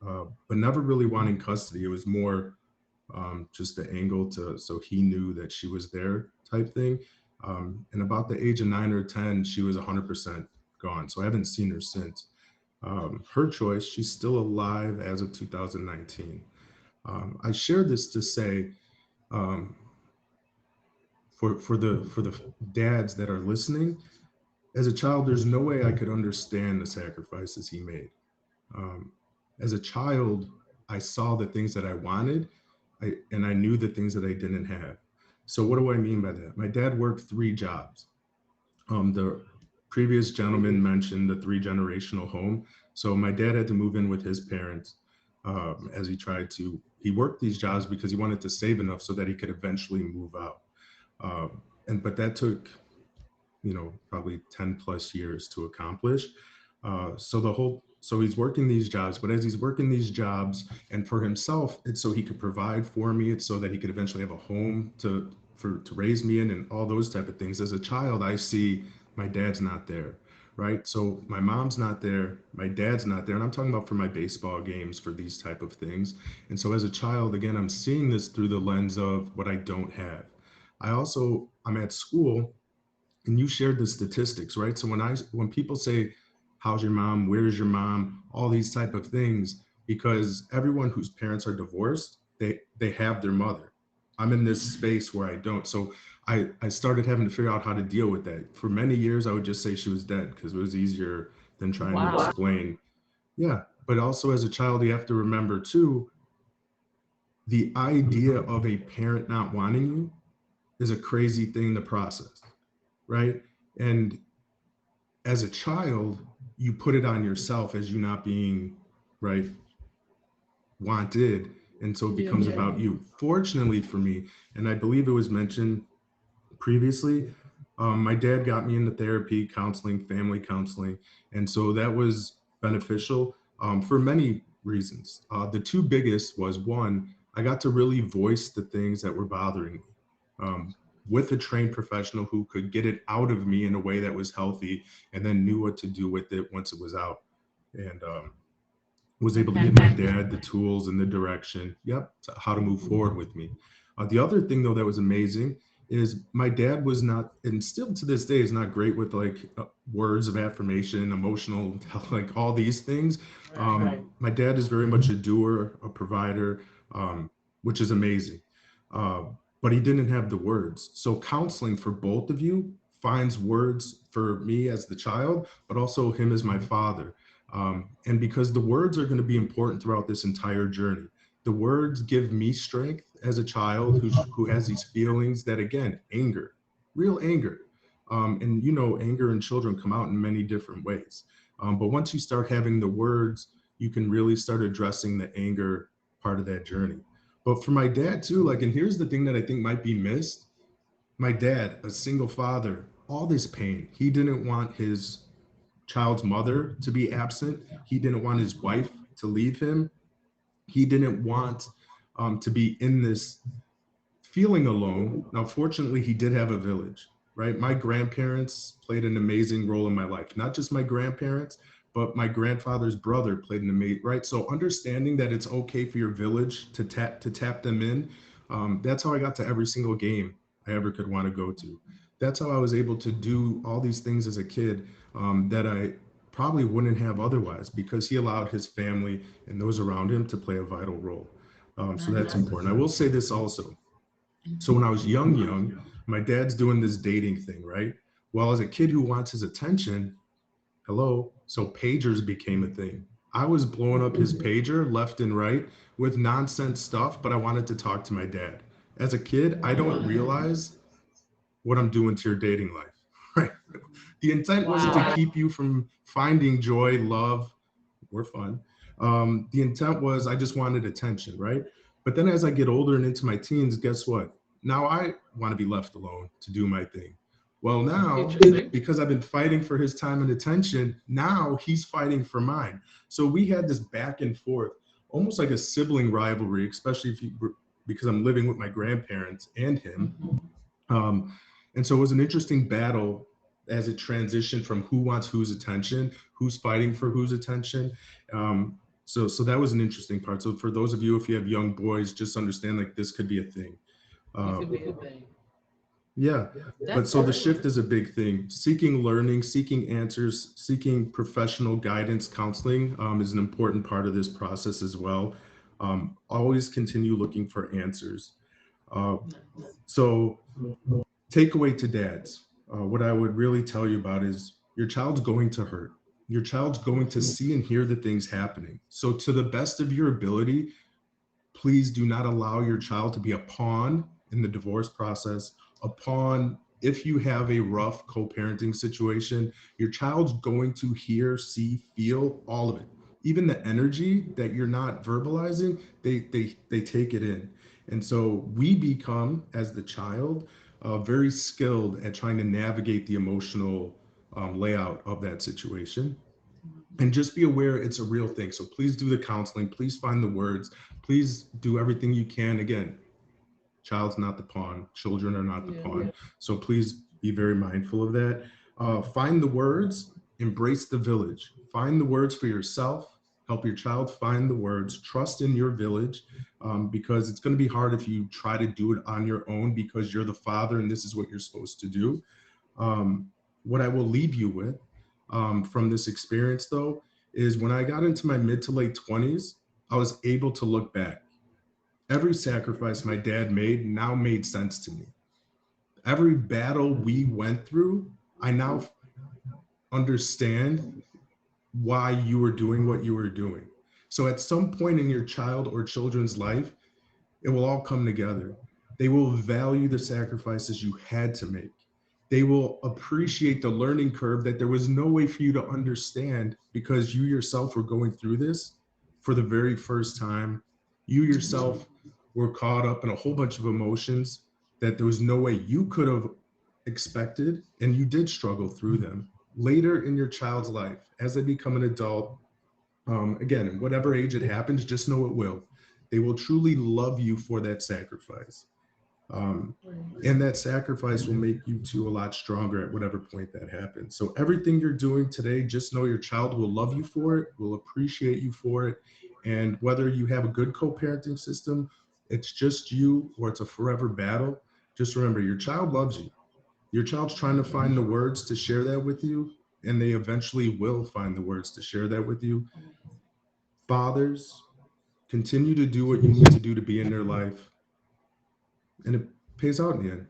But never really wanting custody. It was more just the angle to so he knew that she was there type thing. And about the age of 9 or 10, she was 100% gone. So I haven't seen her since. Her choice. She's still alive as of 2019. I share this to say, um, for the dads that are listening, as a child, there's no way I could understand the sacrifices he made. Um, as a child, I saw the things that I wanted, and I knew the things that I didn't have. So what do I mean by that? My dad worked 3 jobs. The previous gentleman mentioned the 3 generational home. So my dad had to move in with his parents as he worked these jobs because he wanted to save enough so that he could eventually move out. But that took, probably 10 plus years to accomplish. So he's working these jobs, but as he's working these jobs, and for himself, it's so he could provide for me. It's so that he could eventually have a home to raise me in, and all those type of things. As a child, I see my dad's not there, right? So my mom's not there, my dad's not there, and I'm talking about for my baseball games, for these type of things. And so as a child, again, I'm seeing this through the lens of what I don't have. I'm at school, and you shared the statistics, right? So when people say, how's your mom, where's your mom, all these type of things, because everyone whose parents are divorced, they have their mother. I'm in this space where I don't. So I started having to figure out how to deal with that. For many years I would just say she was dead because it was easier than trying to Wow. explain. Yeah, but also as a child, you have to remember too, the idea of a parent not wanting you is a crazy thing to process, right? And as a child, you put it on yourself as you not being, right, wanted. And so it Yeah. becomes about you. Fortunately for me, and I believe it was mentioned previously, my dad got me into therapy, counseling, family counseling. And so that was beneficial for many reasons. The two biggest was, one, I got to really voice the things that were bothering me, um, with a trained professional who could get it out of me in a way that was healthy, and then knew what to do with it once it was out. And was able to Okay. give my dad the tools and the direction, yep, to how to move forward with me. The other thing though that was amazing is my dad was not, and still to this day is not great with like words of affirmation, emotional, like all these things. Right. My dad is very much a doer, a provider, which is amazing. Uh, but he didn't have the words. So counseling for both of you finds words for me as the child, but also him as my father. And because the words are going to be important throughout this entire journey, the words give me strength as a child who has these feelings that, again, anger, real anger. And you know, anger in children come out in many different ways. But once you start having the words, you can really start addressing the anger part of that journey. But for my dad too, like, and here's the thing that I think might be missed. My dad, a single father, all this pain. He didn't want his child's mother to be absent. He didn't want his wife to leave him. He didn't want to be in this feeling alone. Now, fortunately, he did have a village, right? My grandparents played an amazing role in my life. Not just my grandparents, but my grandfather's brother played an amazing, right? So understanding that it's okay for your village to tap them in. That's how I got to every single game I ever could want to go to. That's how I was able to do all these things as a kid that I probably wouldn't have otherwise, because he allowed his family and those around him to play a vital role. So that's Nice. important. I will say this also. So when Mhm. I was young, my dad's doing this dating thing, right? Well, as a kid who wants his attention, hello, so pagers became a thing. I was blowing up his pager left and right with nonsense stuff, but I wanted to talk to my dad. As a kid, I don't Wow. realize what I'm doing to your dating life, right? The intent wasn't to Wow. keep you from finding joy, love, or fun. The intent was I just wanted attention, right? But then as I get older and into my teens, guess what? Now I want to be left alone to do my thing. Well, now, Interesting. because I've been fighting for his time and attention, now he's fighting for mine. So we had this back and forth, almost like a sibling rivalry, especially if you were, because I'm living with my grandparents and him. Mhm. Um, and so it was an interesting battle as it transitioned from who wants whose attention, who's fighting for whose attention. So that was an interesting part. So for those of you, if you have young boys, just understand like this could be a thing. It Uh, could be a thing. yeah, but That's so the great. shift is a big thing. Seeking learning, seeking answers, seeking professional guidance, counseling is an important part of this process as well. Always continue looking for answers. Uh, Nice. so takeaway to dads, what I would really tell you about is your child's going to hurt. Your child's going to see and hear the things happening. So, to the best of your ability, please do not allow your child to be a pawn in the divorce process, a pawn if you have a rough co-parenting situation. Your child's going to hear, see, feel all of it. Even the energy that you're not verbalizing, they take it in. And so we become, as the child, very skilled at trying to navigate the emotional layout of that situation. And just be aware it's a real thing. So please do the counseling. Please find the words. Please do everything you can. Again, child's not the pawn. Children are not the Yeah. pawn. So please be very mindful of that. Find the words. Embrace the village. Find the words for yourself. Help your child find the words. Trust in your village, because it's going to be hard if you try to do it on your own because you're the father and this is what you're supposed to do. What I will leave you with, from this experience, though, is when I got into my mid to late 20s, I was able to look back. Every sacrifice my dad made now made sense to me. Every battle we went through, I now understand why you were doing what you were doing. So at some point in your child or children's life, it will all come together. They will value the sacrifices you had to make. They will appreciate the learning curve that there was no way for you to understand because you yourself were going through this for the very first time. You yourself were caught up in a whole bunch of emotions that there was no way you could have expected, and you did struggle through them. Later in your child's life, as they become an adult, again, whatever age it happens, just know it will. They will truly love you for that sacrifice. Um, and that sacrifice will make you two a lot stronger at whatever point that happens. So everything you're doing today, just know your child will love you for it, will appreciate you for it. And whether you have a good co-parenting system, it's just you, or it's a forever battle, just remember your child loves you. Your child's trying to find the words to share that with you, and they eventually will find the words to share that with you. Fathers, continue to do what you need to do to be in their life, and it pays out in the end.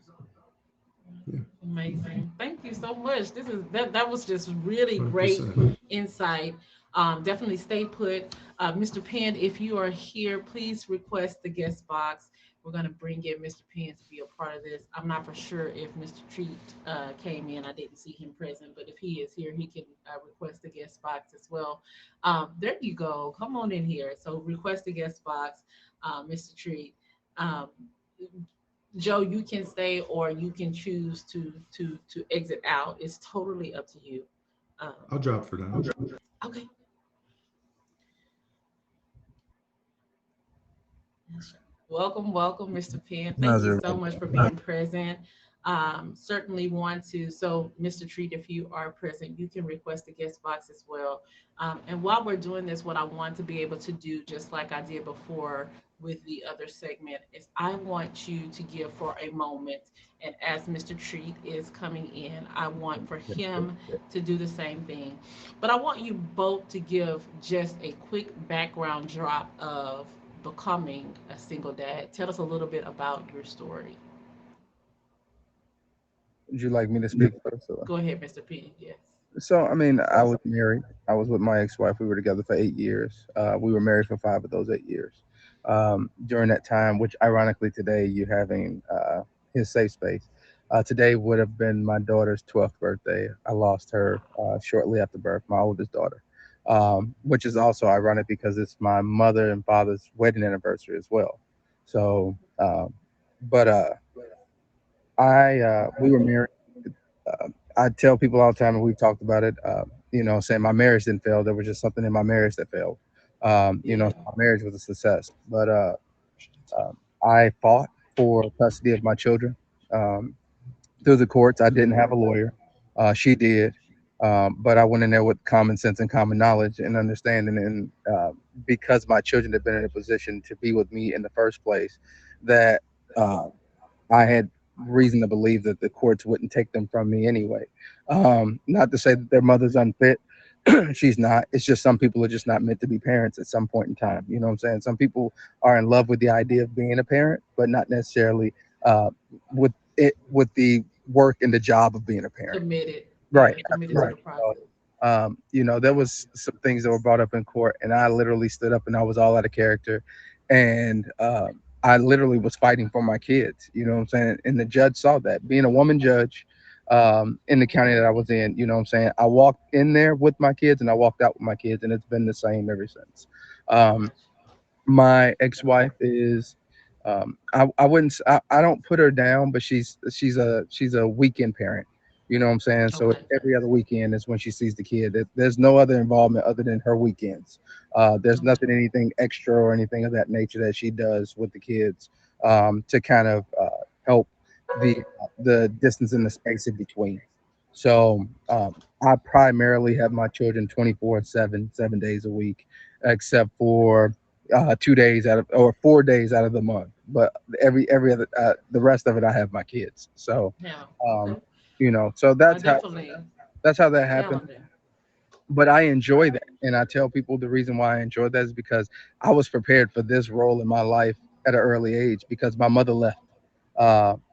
Yeah, Amazing. Thank you so much. That was just really great 100%. insight. Definitely stay put. Mr. Penn, if you are here, please request the guest box. We're going to bring in Mr. Penn to be a part of this. I'm not for sure if Mr. Treat came in. I didn't see him present, but if he is here, he can request the guest box as well. There you go. Come on in here. So request the guest box, Mr. Treat. Um, Joe, you can stay or you can choose to exit out. It's totally up to you. Um, I'll drop for now. okay. Welcome, welcome, Mr. Penn. Thank How's you so everybody much for doing? being present. Certainly want to, so Mr. Treat, if you are present, you can request a guest box as well. And while we're doing this, what I want to be able to do, just like I did before with the other segment, is I want you to give for a moment. And as Mr. Treat is coming in, I want for him to do the same thing. But I want you both to give just a quick background drop of becoming a single dad. Tell us a little bit about your story. Would you like me to speak first? Or? Go ahead, Mr. P. Yes. So, I mean, I was married. I was with my ex-wife. We were together for 8 years. We were married for 5 of those 8 years. During that time, which ironically today you're having his safe space. Today would have been my daughter's 12th birthday. I lost her shortly after birth, my oldest daughter, which is also ironic because it's my mother and father's wedding anniversary as well. So, but we were married. uh, I tell people all the time, and we've talked about it. Saying my marriage didn't fail. There was just something in my marriage that failed. Yeah. My marriage was a success, but I fought for custody of my children through the courts. I didn't have a lawyer. She did, but I went in there with common sense and common knowledge and understanding. And because my children had been in a position to be with me in the first place, that uh, I had reason to believe that the courts wouldn't take them from me anyway. Not to say that their mother's unfit. She's not. It's just some people are just not meant to be parents at some point in time. You know what I'm saying? Some people are in love with the idea of being a parent, but not necessarily uh, with the work and the job of being a parent. Committed. Right. Yeah, committed to the Absolutely. process. There was some things that were brought up in court, and I literally stood up and I was all out of character, and I literally was fighting for my kids. You know what I'm saying? And the judge saw that. Being a woman judge in the county that I was in, you know what I'm saying? I walked in there with my kids, and I walked out with my kids, and it's been the same ever since. Um, Gotcha. my ex-wife is I wouldn't I don't put her down, but she's a weekend parent. You know what I'm saying? So Okay. every other weekend is when she sees the kid. There's no other involvement other than her weekends. There's Okay. nothing, anything extra or anything of that nature that she does with the kids to kind of help the distance and the space in between. So I primarily have my children 24/7, 7 days a week, except for 2 days out of or 4 days out of the month. But every other the rest of it, I have my kids. So Yeah. um, Okay. so Well, I that's definitely how that happened. calendar. But I enjoy that, and I tell people the reason why I enjoy that is because I was prepared for this role in my life at an early age because my mother left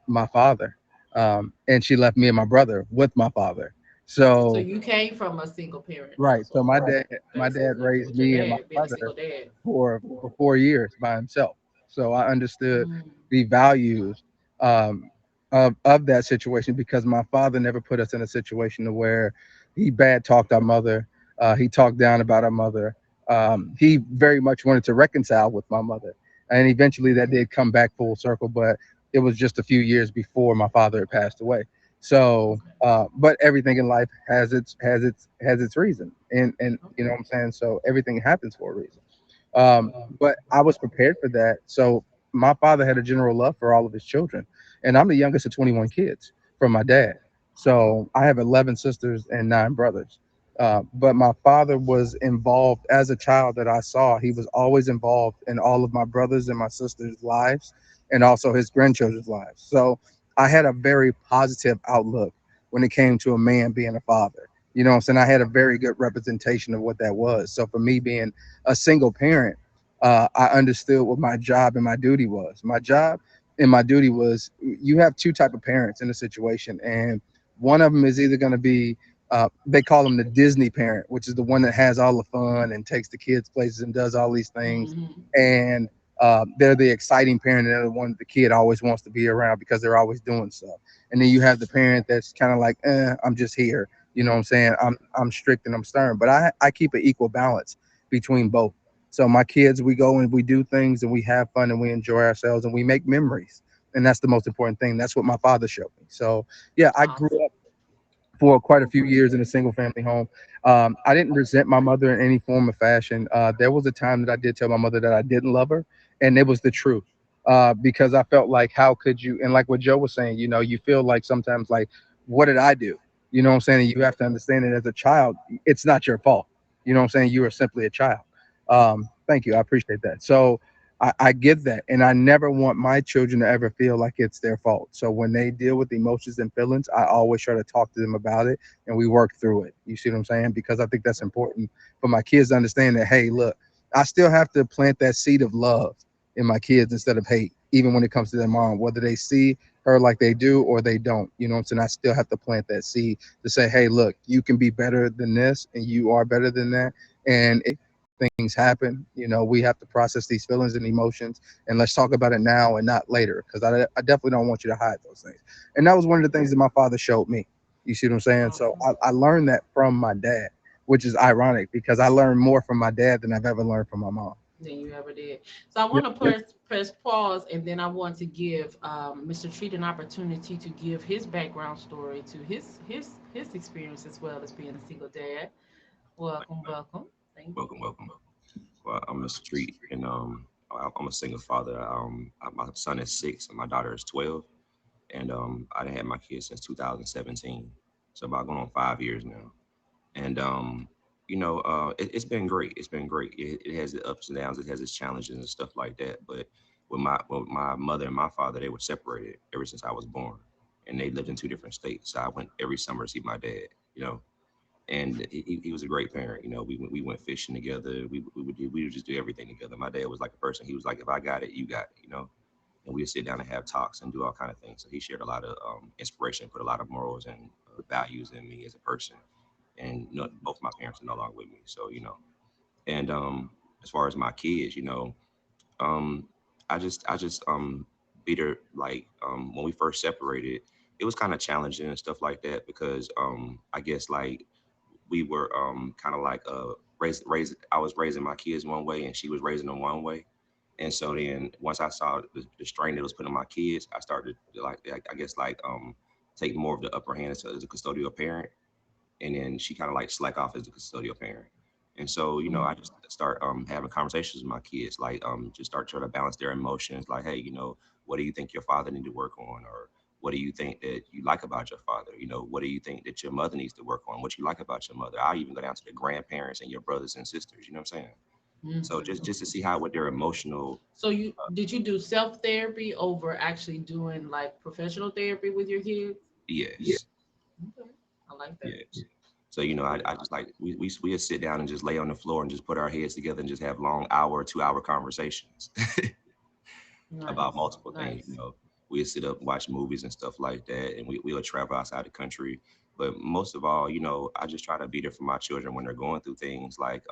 my father, and she left me and my brother with my father. So So you came from a single parent right, so household, my dad basically, raised with your me and my dad being a brother single dad. for 4 years by himself. So I understood Mm, the values of that situation because my father never put us in a situation to where he bad talked our mother, he talked down about our mother. He very much wanted to reconcile with my mother, and eventually that did come back full circle. But it was just a few years before my father had passed away. So, okay. but everything in life has its reason, and you know Okay. what I'm saying. So everything happens for a reason. But I was prepared for that. So my father had a general love for all of his children, and I'm the youngest of 21 kids from my dad. So I have 11 sisters and 9 brothers. But my father was involved as a child that I saw. He was always involved in all of my brothers and my sisters' lives, and also his grandchildren's lives. So I had a very positive outlook when it came to a man being a father. You know what I'm saying? I had a very good representation of what that was. So for me being a single parent, I understood what my job and my duty was. My job and my duty was you have two type of parents in a situation, and one of them is either going to be they call them the Disney parent, which is the one that has all the fun and takes the kids places and does all these things, Hmm. and they're the exciting parent, and they're the one that the kid always wants to be around because they're always doing stuff. And then you have the parent that's kind of like, I'm just here. You know what I'm saying? I'm strict and I'm stern, but I keep an equal balance between both. So my kids, we go and we do things and we have fun and we enjoy ourselves and we make memories. And that's the most important thing. That's what my father showed me. So yeah, I grew Awesome. up for quite a few years in a single family home. I didn't resent my mother in any form or fashion. There was a time that I did tell my mother that I didn't love her, and it was the truth. Because I felt like, how could you? And like what Joe was saying, you feel like sometimes, like, what did I do? You know what I'm saying? And you have to understand that as a child, it's not your fault. You know what I'm saying? You are simply a child. Thank you. I appreciate that. So I get that. And I never want my children to ever feel like it's their fault. So when they deal with emotions and feelings, I always try to talk to them about it and we work through it. You see what I'm saying? Because I think that's important for my kids to understand that, hey, look, I still have to plant that seed of love in my kids instead of hate, even when it comes to their mom, whether they see her like they do or they don't. You know what I'm saying? I still have to plant that seed to say, hey, look, you can be better than this and you are better than that. And things happen. We have to process these feelings and emotions, and let's talk about it now and not later. Because I definitely don't want you to hide those things. And that was one of the things that my father showed me. You see what I'm saying? So Awesome. I learned that from my dad, which is ironic because I learned more from my dad than I've ever learned from my mom. Than you ever did. So I Yep. want to press pause, and then I want to give Mr. Treat an opportunity to give his background story to his experience as well as being a single dad. Welcome, welcome. Thank you. Welcome, welcome. Well, I'm Mr. Treat, and I'm a single father. My son is 6, and my daughter is 12, and I done had my kids since 2017, so about going on 5 years now. And it's been great. It's been great. It has its ups and downs. It has its challenges and stuff like that. But with my mother and my father, they were separated ever since I was born, and they lived in 2 different states. So I went every summer to see my dad. You know, and he was a great parent. We went fishing together. We would just do everything together. My dad was like a person. He was like, if I got it, you got it. And we would sit down and have talks and do all kind of things. So he shared a lot of inspiration, put a lot of morals and values in me as a person. And both my parents are no longer with me. So and as far as my kids, um, I just beat her like when we first separated. It was kind of challenging and stuff like that because I guess like we were kind of like raised I was raising my kids one way and she was raising them one way. And so then once I saw the strain that was put on my kids, I started to like I guess like take more of the upper hand as a custodial parent, and then she kind of like slack off as a custodial parent. And so, I just start having conversations with my kids, like just start trying to balance their emotions, like, hey, what do you think your father need to work on, or what do you think that you like about your father? What do you think that your mother needs to work on? What you like about your mother? I'll even go down to the grandparents and your brothers and sisters. You know what I'm saying? So just to see how what their emotional. So did you do self therapy over actually doing like professional therapy with your kids? Yes. Okay. I like that. Yes. So I just like we would sit down and just lay on the floor and just put our heads together and just have long hour, 2 hour conversations about Nice. multiple things. Nice. We'd sit up and watch movies and stuff like that, and we would travel outside the country. But most of all, I just try to be there for my children when they're going through things like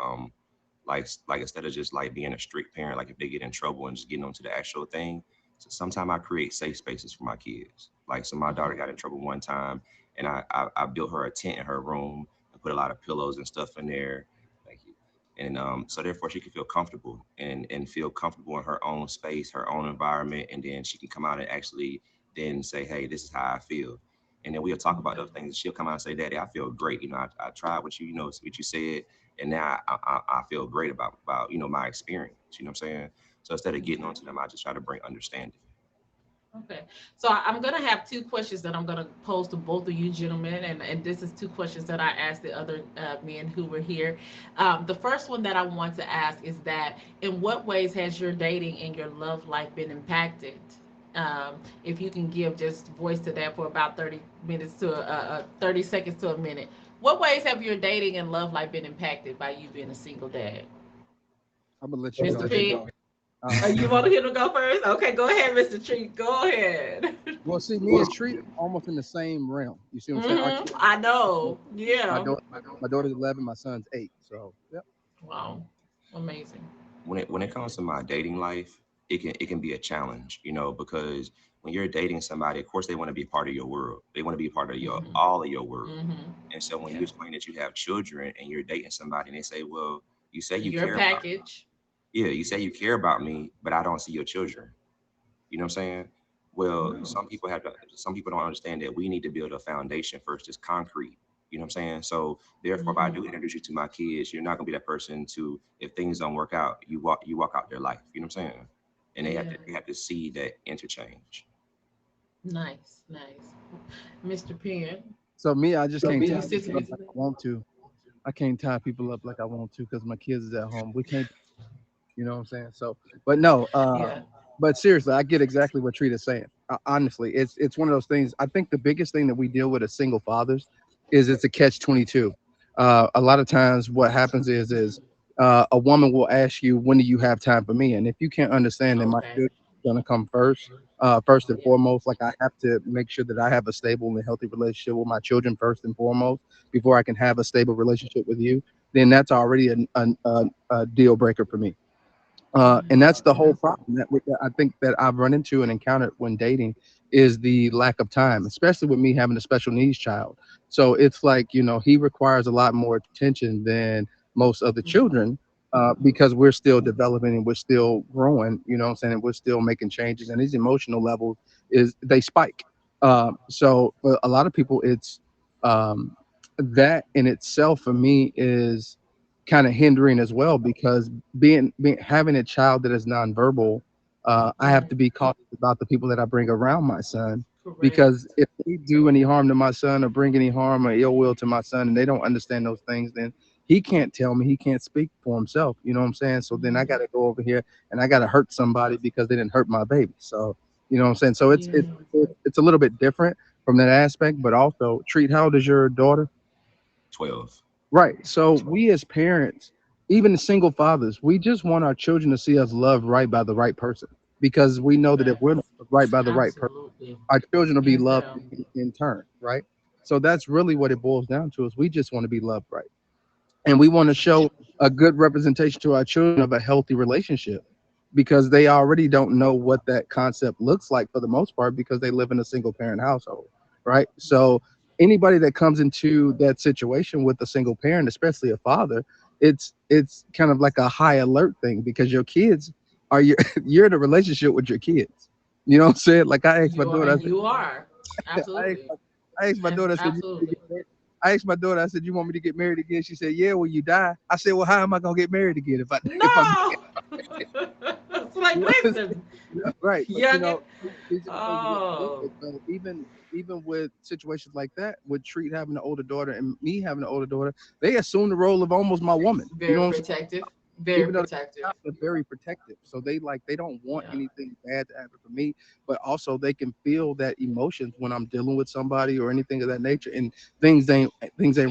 instead of just like being a strict parent, like if they get in trouble and just getting onto the actual thing. So sometimes I create safe spaces for my kids. Like, so my daughter got in trouble one time, and I built her a tent in her room and put a lot of pillows and stuff in there. Thank you. And so therefore she can feel comfortable and feel comfortable in her own space, her own environment, and then she can come out and actually then say, hey, this is how I feel. And then we'll talk about those things. She'll come out and say, Daddy, I feel great. I tried what what you said, and now I feel great about my experience. You know what I'm saying? So instead of getting onto them, I just try to bring understanding. Okay. So I'm going to have two questions that I'm going to pose to both of you gentlemen. And this is two questions that I asked the other men who were here. The first one that I want to ask is that in what ways has your dating and your love life been impacted? If you can give just voice to that for about 30 minutes to 30 seconds to a minute. What ways have your dating and love life been impacted by you being a single dad? I'm gonna let you Mr. go. P, you want him to go first? Okay, go ahead, Mr. Treat. Go ahead. Well, see, me and Treat almost in the same realm. You see what I'm saying? Our kids, I know. my Yeah. daughter, my daughter's 11, my son's 8. So, yep. Wow. Amazing. When it comes to my dating life, it can be a challenge, because when you're dating somebody, of course they want to be part of your world. They want to be part of your Mhm. all of your world. Mm-hmm. And so when you Yeah. explain that you have children and you're dating somebody, and they say, well, you say you Your care about me. package. Yeah, you say you care about me, but I don't see your children. You know what I'm saying? Well, No. some people don't understand that we need to build a foundation first, just concrete. You know what I'm saying? So therefore, if I do Mm-hmm. introduce you to my kids, you're not gonna be that person to, if things don't work out, you walk out their life. You know what I'm saying? And they have Yeah. to they have to see that interchange. Nice. Nice. Mr. Penn. So, me, I just can't Do you tie sit to people up this? like I want to. I can't tie people up like I want to because my kids is at home. We can't, you know what I'm saying? So, but no, Yeah. but seriously, I get exactly what Trita's saying. Honestly, it's one of those things. I think the biggest thing that we deal with as single fathers is it's a catch-22. A lot of times, what happens is a woman will ask you, "When do you have time for me?" And if you can't understand that my Okay. children are gonna come first, first and Yeah. foremost, like I have to make sure that I have a stable and healthy relationship with my children first and foremost before I can have a stable relationship with you. Then that's already a deal breaker for me. And that's the whole problem that I think that I've run into and encountered when dating is the lack of time, especially with me having a special needs child. So it's like, he requires a lot more attention than most of the children because we're still developing and we're still growing, you know what I'm saying? And we're still making changes and these emotional levels they spike. So for a lot of people, it's um, that in itself for me is kind of hindering as well because being having a child that is nonverbal, I have Mm-hmm. to be cautious about the people that I bring around my son Correct. because if they do any harm to my son or bring any harm or ill will to my son and they don't understand those things, then he can't tell me, he can't speak for himself. You know what I'm saying? So then I Mm-hmm. got to go over here and I got to hurt somebody because they didn't hurt my baby. So you know what I'm saying? So it's Yeah. it's it's a little bit different from that aspect, but also treat. How old is your daughter? 12. Right. So we as parents, even single fathers, we just want our children to see us loved right by the right person because we know that if we're Facts. loved right by the right person, Absolutely. our children will be Hands loved down. in turn. Right. So that's really what it boils down to is we just want to be loved right. And we want to show a good representation to our children of a healthy relationship because they already don't know what that concept looks like for the most part because they live in a single parent household, right? So anybody that comes into that situation with a single parent, especially a father, it's kind of like a high alert thing because your kids are your you're in a relationship with your kids. You know what I'm saying? Like I asked my You are, daughter, and you are. I asked Absolutely. I asked my daughter, I said, you want me to Absolutely. get married? I asked my daughter, I said, you want me to get married again? She said, yeah, when you die. I said, well, how am I gonna get married again if I'm No. It's like, you know, listen, right? But you youngin. know, these are the things we have to deal Oh, with. So even with situations like that, with Treat having an older daughter and me having an older daughter, they assume the role of almost my woman. You very know what I'm saying? protective. Very Even though protective. they're very protective, so they don't want Yeah. anything bad to happen for me, but also they can feel that emotions when I'm dealing with somebody or anything of that nature, and things ain't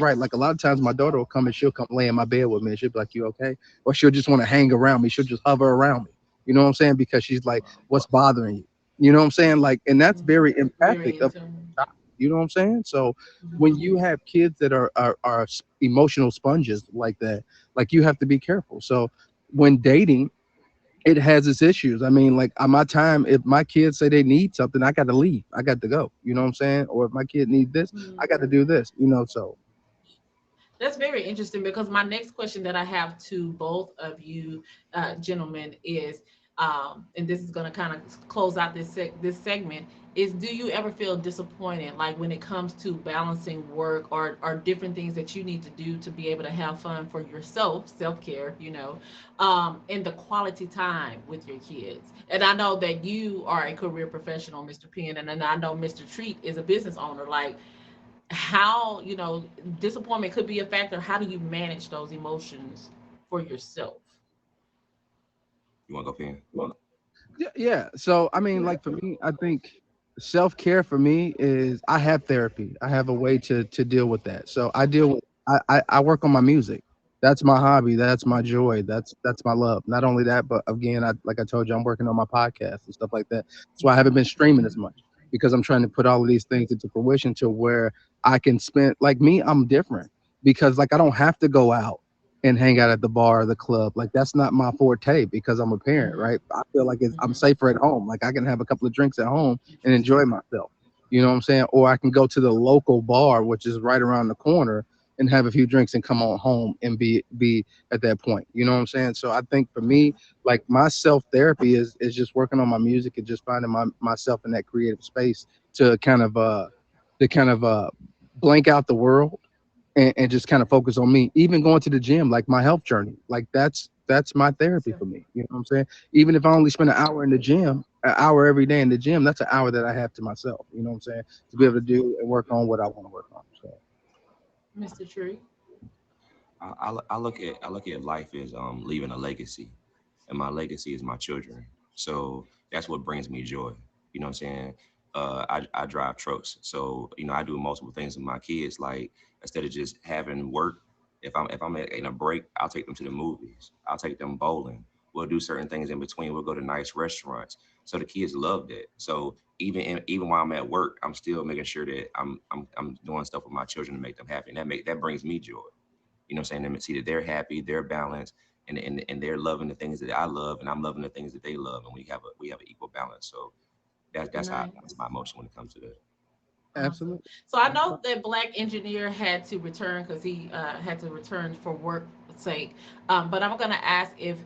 right. Like a lot of times, my daughter will come and she'll come lay in my bed with me, and she'll be like, "You okay?" Or she'll just want to hang around me. She'll just hover around me. You know what I'm saying? Because she's like, "What's bothering you?" You know what I'm saying? Like, and that's very Very empathic of intimate. you know what I'm saying? So when Mhm. you have kids that are emotional sponges like that, like you have to be careful. So when dating, it has its issues. I mean, like on my time, if my kids say they need something, I got to leave. I got to go. You know what I'm saying? Or if my kid needs this, I got to do this. You know, so That's very interesting because my next question that I have to both of you gentlemen is, and this is going to kind of close out this segment, is do you ever feel disappointed, like when it comes to balancing work or different things that you need to do to be able to have fun for yourself, self care, and the quality time with your kids? And I know that you are a career professional, Mr. Penn, and then I know Mr. Treat is a business owner. Like, how disappointment could be a factor. How do you manage those emotions for yourself? You want to go, Pen? yeah, yeah. So I mean, like for me, I think self care for me is I have therapy. I have a way to deal with that. So I deal with I work on my music. That's my hobby. That's my joy. That's my love. Not only that, but again, I like I told you, I'm working on my podcast and stuff like that. That's why I haven't been streaming as much because I'm trying to put all of these things into fruition to where I can spend like me. I'm different because like I don't have to go out and hang out at the bar or the club. Like that's not my forte because I'm a parent, Hmm. right? I feel like I'm Hmm. safer at home. Like I can have a couple of drinks at home and enjoy myself. You know what I'm saying? Or I can go to the local bar, which is right around the corner, and have a few drinks and come on home and be at that point. You know what I'm saying? So I think for me, like my self therapy is just working on my music and just finding myself in that creative space to kind of blank out the world and just kind of focus on me. Even going to the gym, like my health journey, like that's my therapy So, for me. You know what I'm saying? Even if I only spend an hour in the gym, an hour every day in the gym, that's an hour that I have to myself. You know what I'm saying? To be able to awesome. do and work on what I want to work on. So Mr. Tree. I look at life as leaving a legacy, and my legacy is my children. So that's what brings me joy. You know what I'm saying? I drive trucks, so I do multiple things with my kids. Like instead of just having work, if I'm in a break, I'll take them to the movies. I'll take them bowling. We'll do certain things in between. We'll go to nice restaurants. So the kids love that. So even while I'm at work, I'm still making sure that I'm doing stuff with my children to make them happy, and that brings me joy. You know what I'm saying? And see that they're happy, they're balanced, and they're loving the things that I love, and I'm loving the things that they love, and we have an equal balance. So that's Nice. my emotion when it comes to that. Awesome. absolutely. So I know that Black engineer had to return because he had to return for work sake. But I'm gonna ask if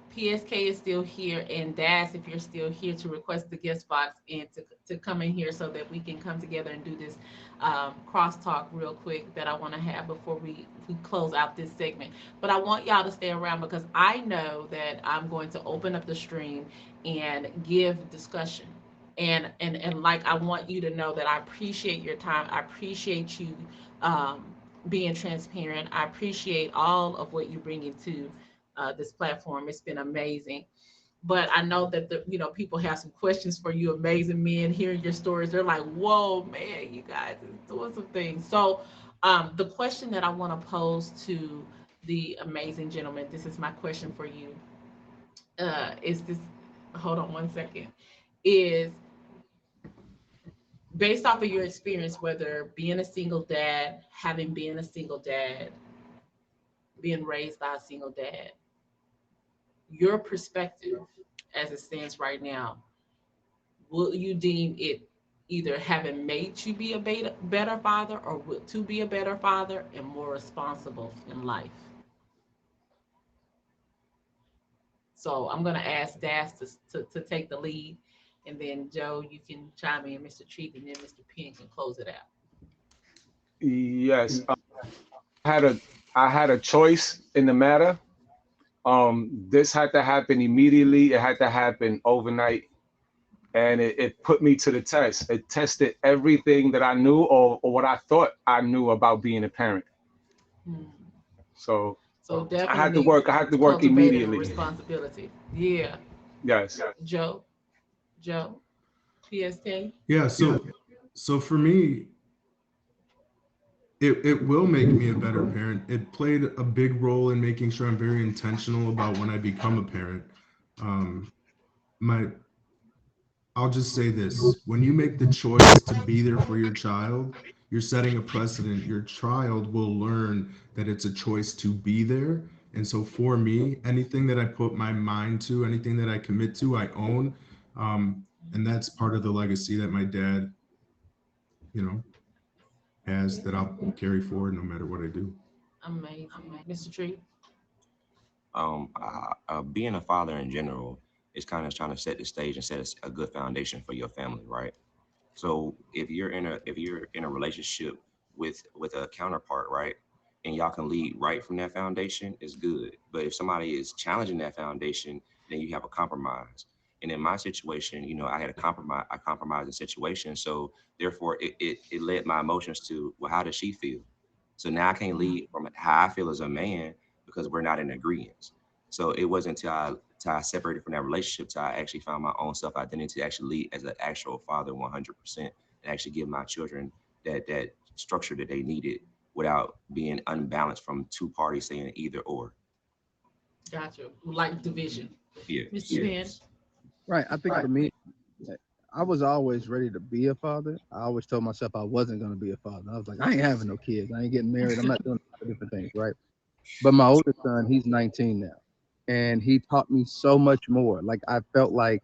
PSK is still here and Das, if you're still here, to request the guest box and to come in here so that we can come together and do this crosstalk real quick that I want to have before we close out this segment. But I want y'all to stay around because I know that I'm going to open up the stream and give discussion. And like, I want you to know that I appreciate your time. I appreciate you um, being transparent. I appreciate all of what you bring into this platform. It's been amazing. But I know that people have some questions for you, amazing men. Hearing your stories, they're like, "Whoa, man, you guys is doing some things." So, the question that I want to pose to the amazing gentleman, this is my question for you. Is this? Hold on one second. Is based off of your experience, whether being a single dad, having been a single dad, being raised by a single dad, your perspective as it stands right now, will you deem it either having made you be a better father or to be a better father and more responsible in life? So I'm going to ask Das to take the lead. And then Joe, you can chime in, Mr. Treat, and then Mr. Penn can close it out. Yes, I had a I had a choice in the matter. This had to happen immediately. It had to happen overnight, and it put me to the test. It tested everything that I knew or what I thought I knew about being a parent. Hmm. So So I had to definitely work. I had to work cultivated a immediately. responsibility. Yeah. Yes. Joe, Joe, PSK. Yeah, so for me, it will make me a better parent. It played a big role in making sure I'm very intentional about when I become a parent. Um, my I'll just say this: when you make the choice to be there for your child, you're setting a precedent. Your child will learn that it's a choice to be there. And so for me, anything that I put my mind to, anything that I commit to, I own. And that's part of the legacy that my dad, you know, has, that I'll carry forward no matter what I do. Amazing. Mr. Tree. Being a father in general is kind of trying to set the stage and set a good foundation for your family, right? So if you're in a relationship with a counterpart, right, and y'all can lead right from that foundation, is good. But if somebody is challenging that foundation, then you have a compromise. And in my situation, I had I compromised the situation. So therefore it led my emotions to, well, how does she feel? So now I can't lead from how I feel as a man because we're not in agreement. So it wasn't till I separated from that relationship till I actually found my own self identity to actually lead as an actual father 100% and actually give my children that structure that they needed without being unbalanced from two parties saying either or. Gotcha. Like division. Yeah, Mr. yeah. Penn. Right. I think for me, I was always ready to be a father. I always told myself I wasn't going to be a father. I was like, I ain't having no kids. I ain't getting married. I'm not doing a lot of different things. Right. But my oldest son, he's 19 now. And he taught me so much more. Like, I felt like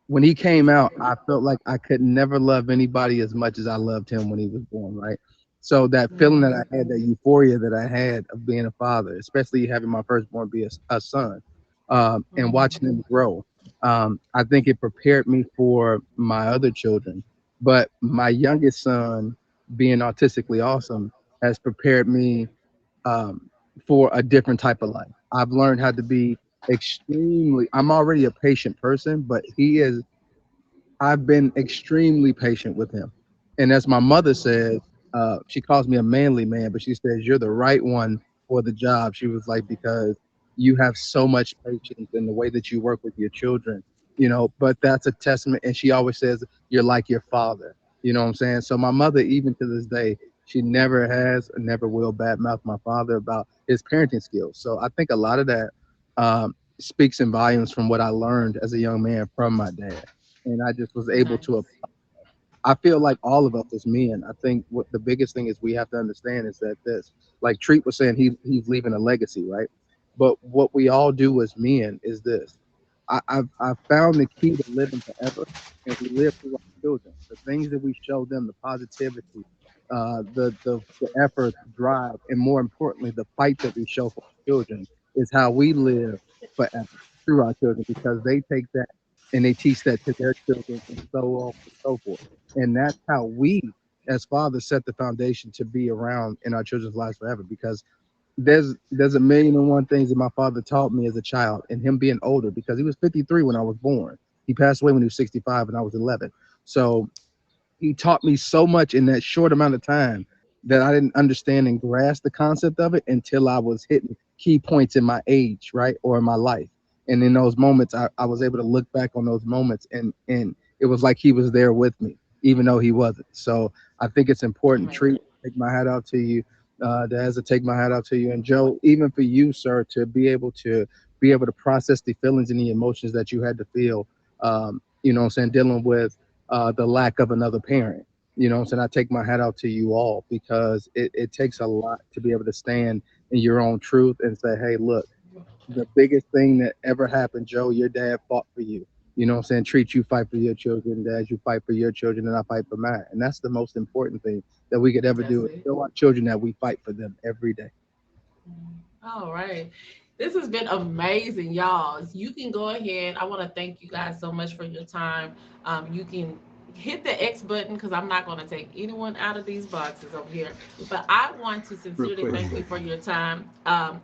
when he came out, I felt like I could never love anybody as much as I loved him when he was born, right? So that feeling that I had, that euphoria that I had of being a father, especially having my firstborn be a son, and watching him grow, I think it prepared me for my other children. But my youngest son, being autistically awesome, has prepared me um, for a different type of life. I've learned how to be extremely. I'm already a patient person, but he is. I've been extremely patient with him. And as my mother says, she calls me a manly man, but she says, you're the right one for the job. She was like, because you have so much patience in the way that you work with your children, but that's a testament. And she always says, you're like your father. You know what I'm saying? So my mother, even to this day, she never has and never will badmouth my father about his parenting skills. So I think a lot of that speaks in volumes from what I learned as a young man from my dad, and I just was able Nice. to. I feel like all of us as men. I think what the biggest thing is we have to understand is that this, like Treat was saying, he's leaving a legacy, right? But what we all do as men is this. I've found the key to living forever, and we live through our children. The things that we show them, the positivity, the effort, the drive, and more importantly, the fight that we show for our children is how we live forever through our children, because they take that and they teach that to their children, and so on and so forth. And that's how we, as fathers, set the foundation to be around in our children's lives forever. Because there's a million and one things that my father taught me as a child, and him being older, because he was 53 when I was born. He passed away when he was 65 and I was 11. So he taught me so much in that short amount of time that I didn't understand and grasp the concept of it until I was hitting key points in my age, right, or in my life. And in those moments, I was able to look back on those moments, and it was like he was there with me, even though he wasn't. So I think it's important. Amazing. Treat, take my hat out to you. Daz, to take my hat out to you, and Joe, even for you, sir, to be able to process the feelings and the emotions that you had to feel. You know what I'm saying, dealing with the lack of another parent. You know what I'm saying? I take my hat out to you all, because it takes a lot to be able to stand in your own truth and say, hey, look, the biggest thing that ever happened, Joe, your dad fought for you. You know what I'm saying? Treat, you fight for your children, Dad, you fight for your children, and I fight for mine. And that's the most important thing that we could ever That's do, is it. show our children that we fight for them every day. All right. This has been amazing, y'all. You can go ahead. I want to thank you guys so much for your time. You can hit the X button because I'm not going to take anyone out of these boxes over here. But I want to Real sincerely quick. thank you for your time.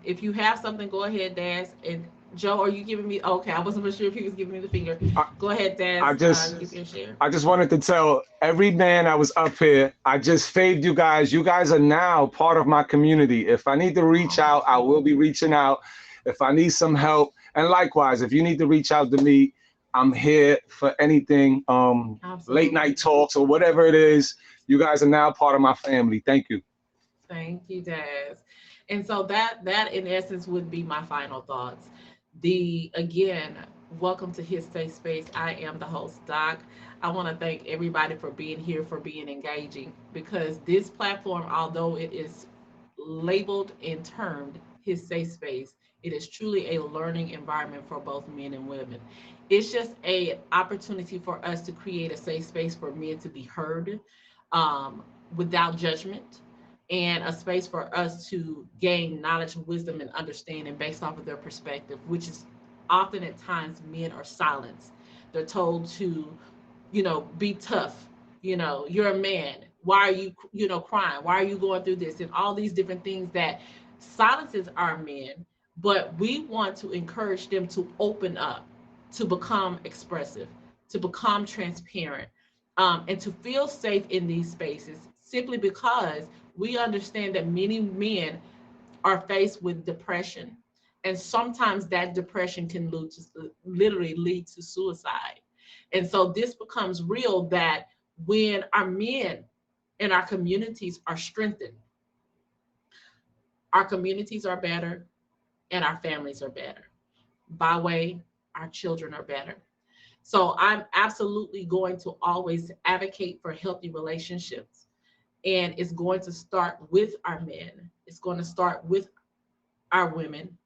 If you have something, go ahead, Daz. And Joe, are you giving me? Okay, I wasn't sure if he was giving me the finger. I, Go ahead, I Daz. just Give your share. I just wanted to tell every man I was up here, I just faved you guys. You guys are now part of my community. If I need to reach out, I will be reaching out. If I need some help, and likewise, if you need to reach out to me, I'm here for anything. Late Absolutely. night talks or whatever it is. You guys are now part of my family. Thank you. Thank you, Daz. And so that in essence would be my final thoughts. The again, welcome to His Safe Space. I am the host, Doc. I want to thank everybody for being here, for being engaging, because this platform, although it is labeled and termed His Safe Space, it is truly a learning environment for both men and women. It's just a opportunity for us to create a safe space for men to be heard, um, without judgment, and a space for us to gain knowledge, wisdom, and understanding based off of their perspective, which is often at times men are silenced. They're told to, be tough. You're a man. Why are you, crying? Why are you going through this? And all these different things that silences our men. But we want to encourage them to open up, to become expressive, to become transparent, and to feel safe in these spaces simply because we understand that many men are faced with depression. And sometimes that depression can literally lead to suicide. And so this becomes real that when our men in our communities are strengthened, our communities are better and our families are better. By way, our children are better. So I'm absolutely going to always advocate for healthy relationships. And it's going to start with our men. It's going to start with our women,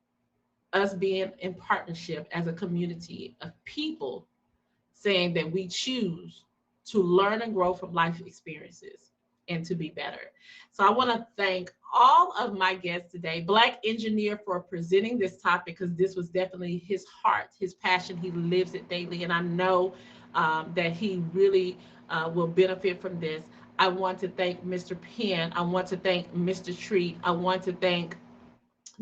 us being in partnership as a community of people saying that we choose to learn and grow from life experiences and to be better. So I want to thank all of my guests today, Black Engineer, for presenting this topic, because this was definitely his heart, his passion. He lives it daily, and I know that he really will benefit from this. I want to thank Mr. Penn. I want to thank Mr. Treat. I want to thank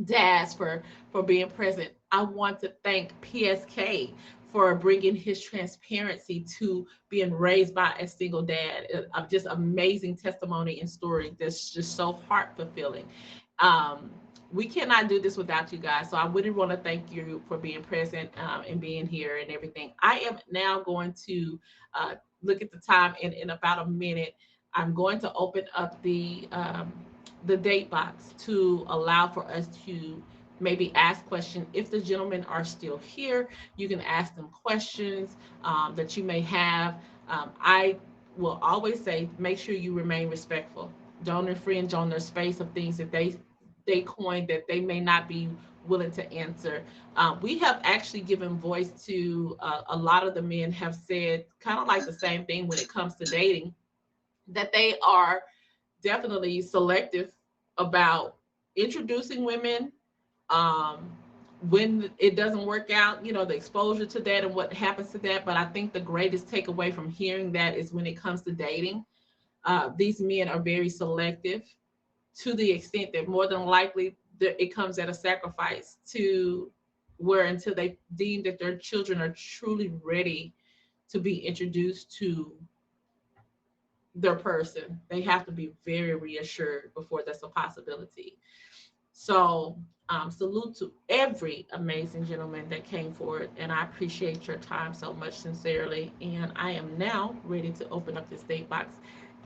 Daz for being present. I want to thank PSK for bringing his transparency to being raised by a single dad. Just amazing testimony and story that's just so heart fulfilling. Um, we cannot do this without you guys. So I really want to thank you for being present, and being here and everything. I am now going to look at the time, and in about a minute, I'm going to open up the date box to allow for us to maybe ask questions. If the gentlemen are still here, you can ask them questions that you may have. I will always say, make sure you remain respectful. Don't infringe on their space of things that they coined that they may not be willing to answer. We have actually given voice to a lot of the men have said kind of like the same thing when it comes to dating, that they are definitely selective about introducing women. Um, when it doesn't work out, the exposure to that and what happens to that. But I think the greatest takeaway from hearing that is when it comes to dating, these men are very selective, to the extent that more than likely it comes at a sacrifice, to where until they deem that their children are truly ready to be introduced to their person, they have to be very reassured before that's a possibility. So salute to every amazing gentleman that came forward, and I appreciate your time so much, sincerely. And I am now ready to open up this date box.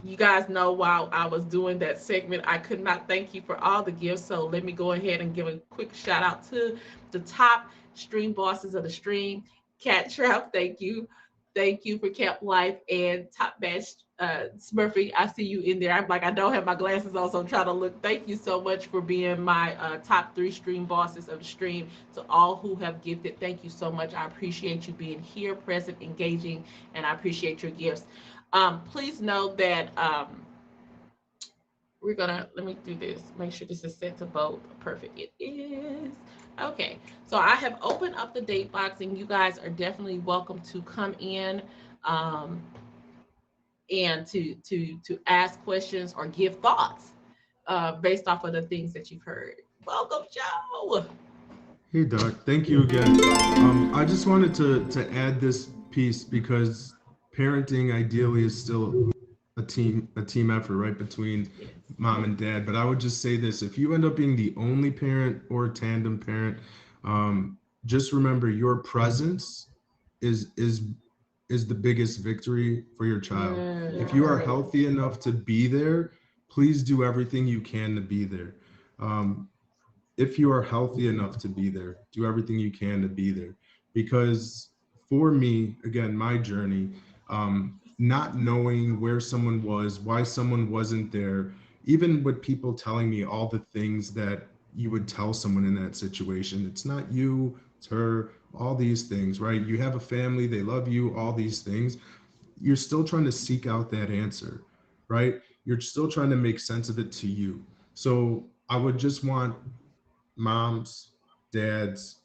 You guys know, while I was doing that segment, I could not thank you for all the gifts. So let me go ahead and give a quick shout out to the top stream bosses of the stream. Cat Trap, thank you. Thank you for Cap Life and Top Batch Smurfy. I see you in there. I'm like, I don't have my glasses on, so I'm trying to look. Thank you so much for being my top 3 stream bosses of the stream. To all who have gifted, thank you so much. I appreciate you being here, present, engaging, and I appreciate your gifts. Please know that let me do this. Make sure this is set to vote. Perfect. It is. Okay. So I have opened up the date box, and you guys are definitely welcome to come in. Um, and to ask questions or give thoughts based off of the things that you've heard. Welcome, Joe. Hey, Doc. Thank you again. I just wanted to add this piece because parenting ideally is still a team effort, right, between Yes. mom and dad. But I would just say this: if you end up being the only parent or tandem parent, just remember your presence is is is the biggest victory for your child. If you are healthy enough to be there, please do everything you can to be there. Um, if you are healthy enough to be there, do everything you can to be there. Because for me, again, my journey, not knowing where someone was, why someone wasn't there, even with people telling me all the things that you would tell someone in that situation. It's not you, it's her, all these things, right? You have a family, they love you, all these things. You're still trying to seek out that answer, right? You're still trying to make sense of it to you. So I would just want moms, dads,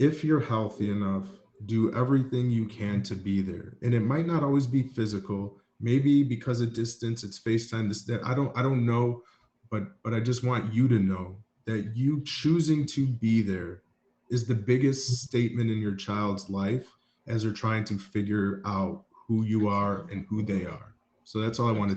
if you're healthy enough, do everything you can to be there. And it might not always be physical. Maybe because of distance, it's FaceTime, this, that. I don't know, but I just want you to know that you choosing to be there is the biggest statement in your child's life as they're trying to figure out who you are and who they are. So that's all I wanted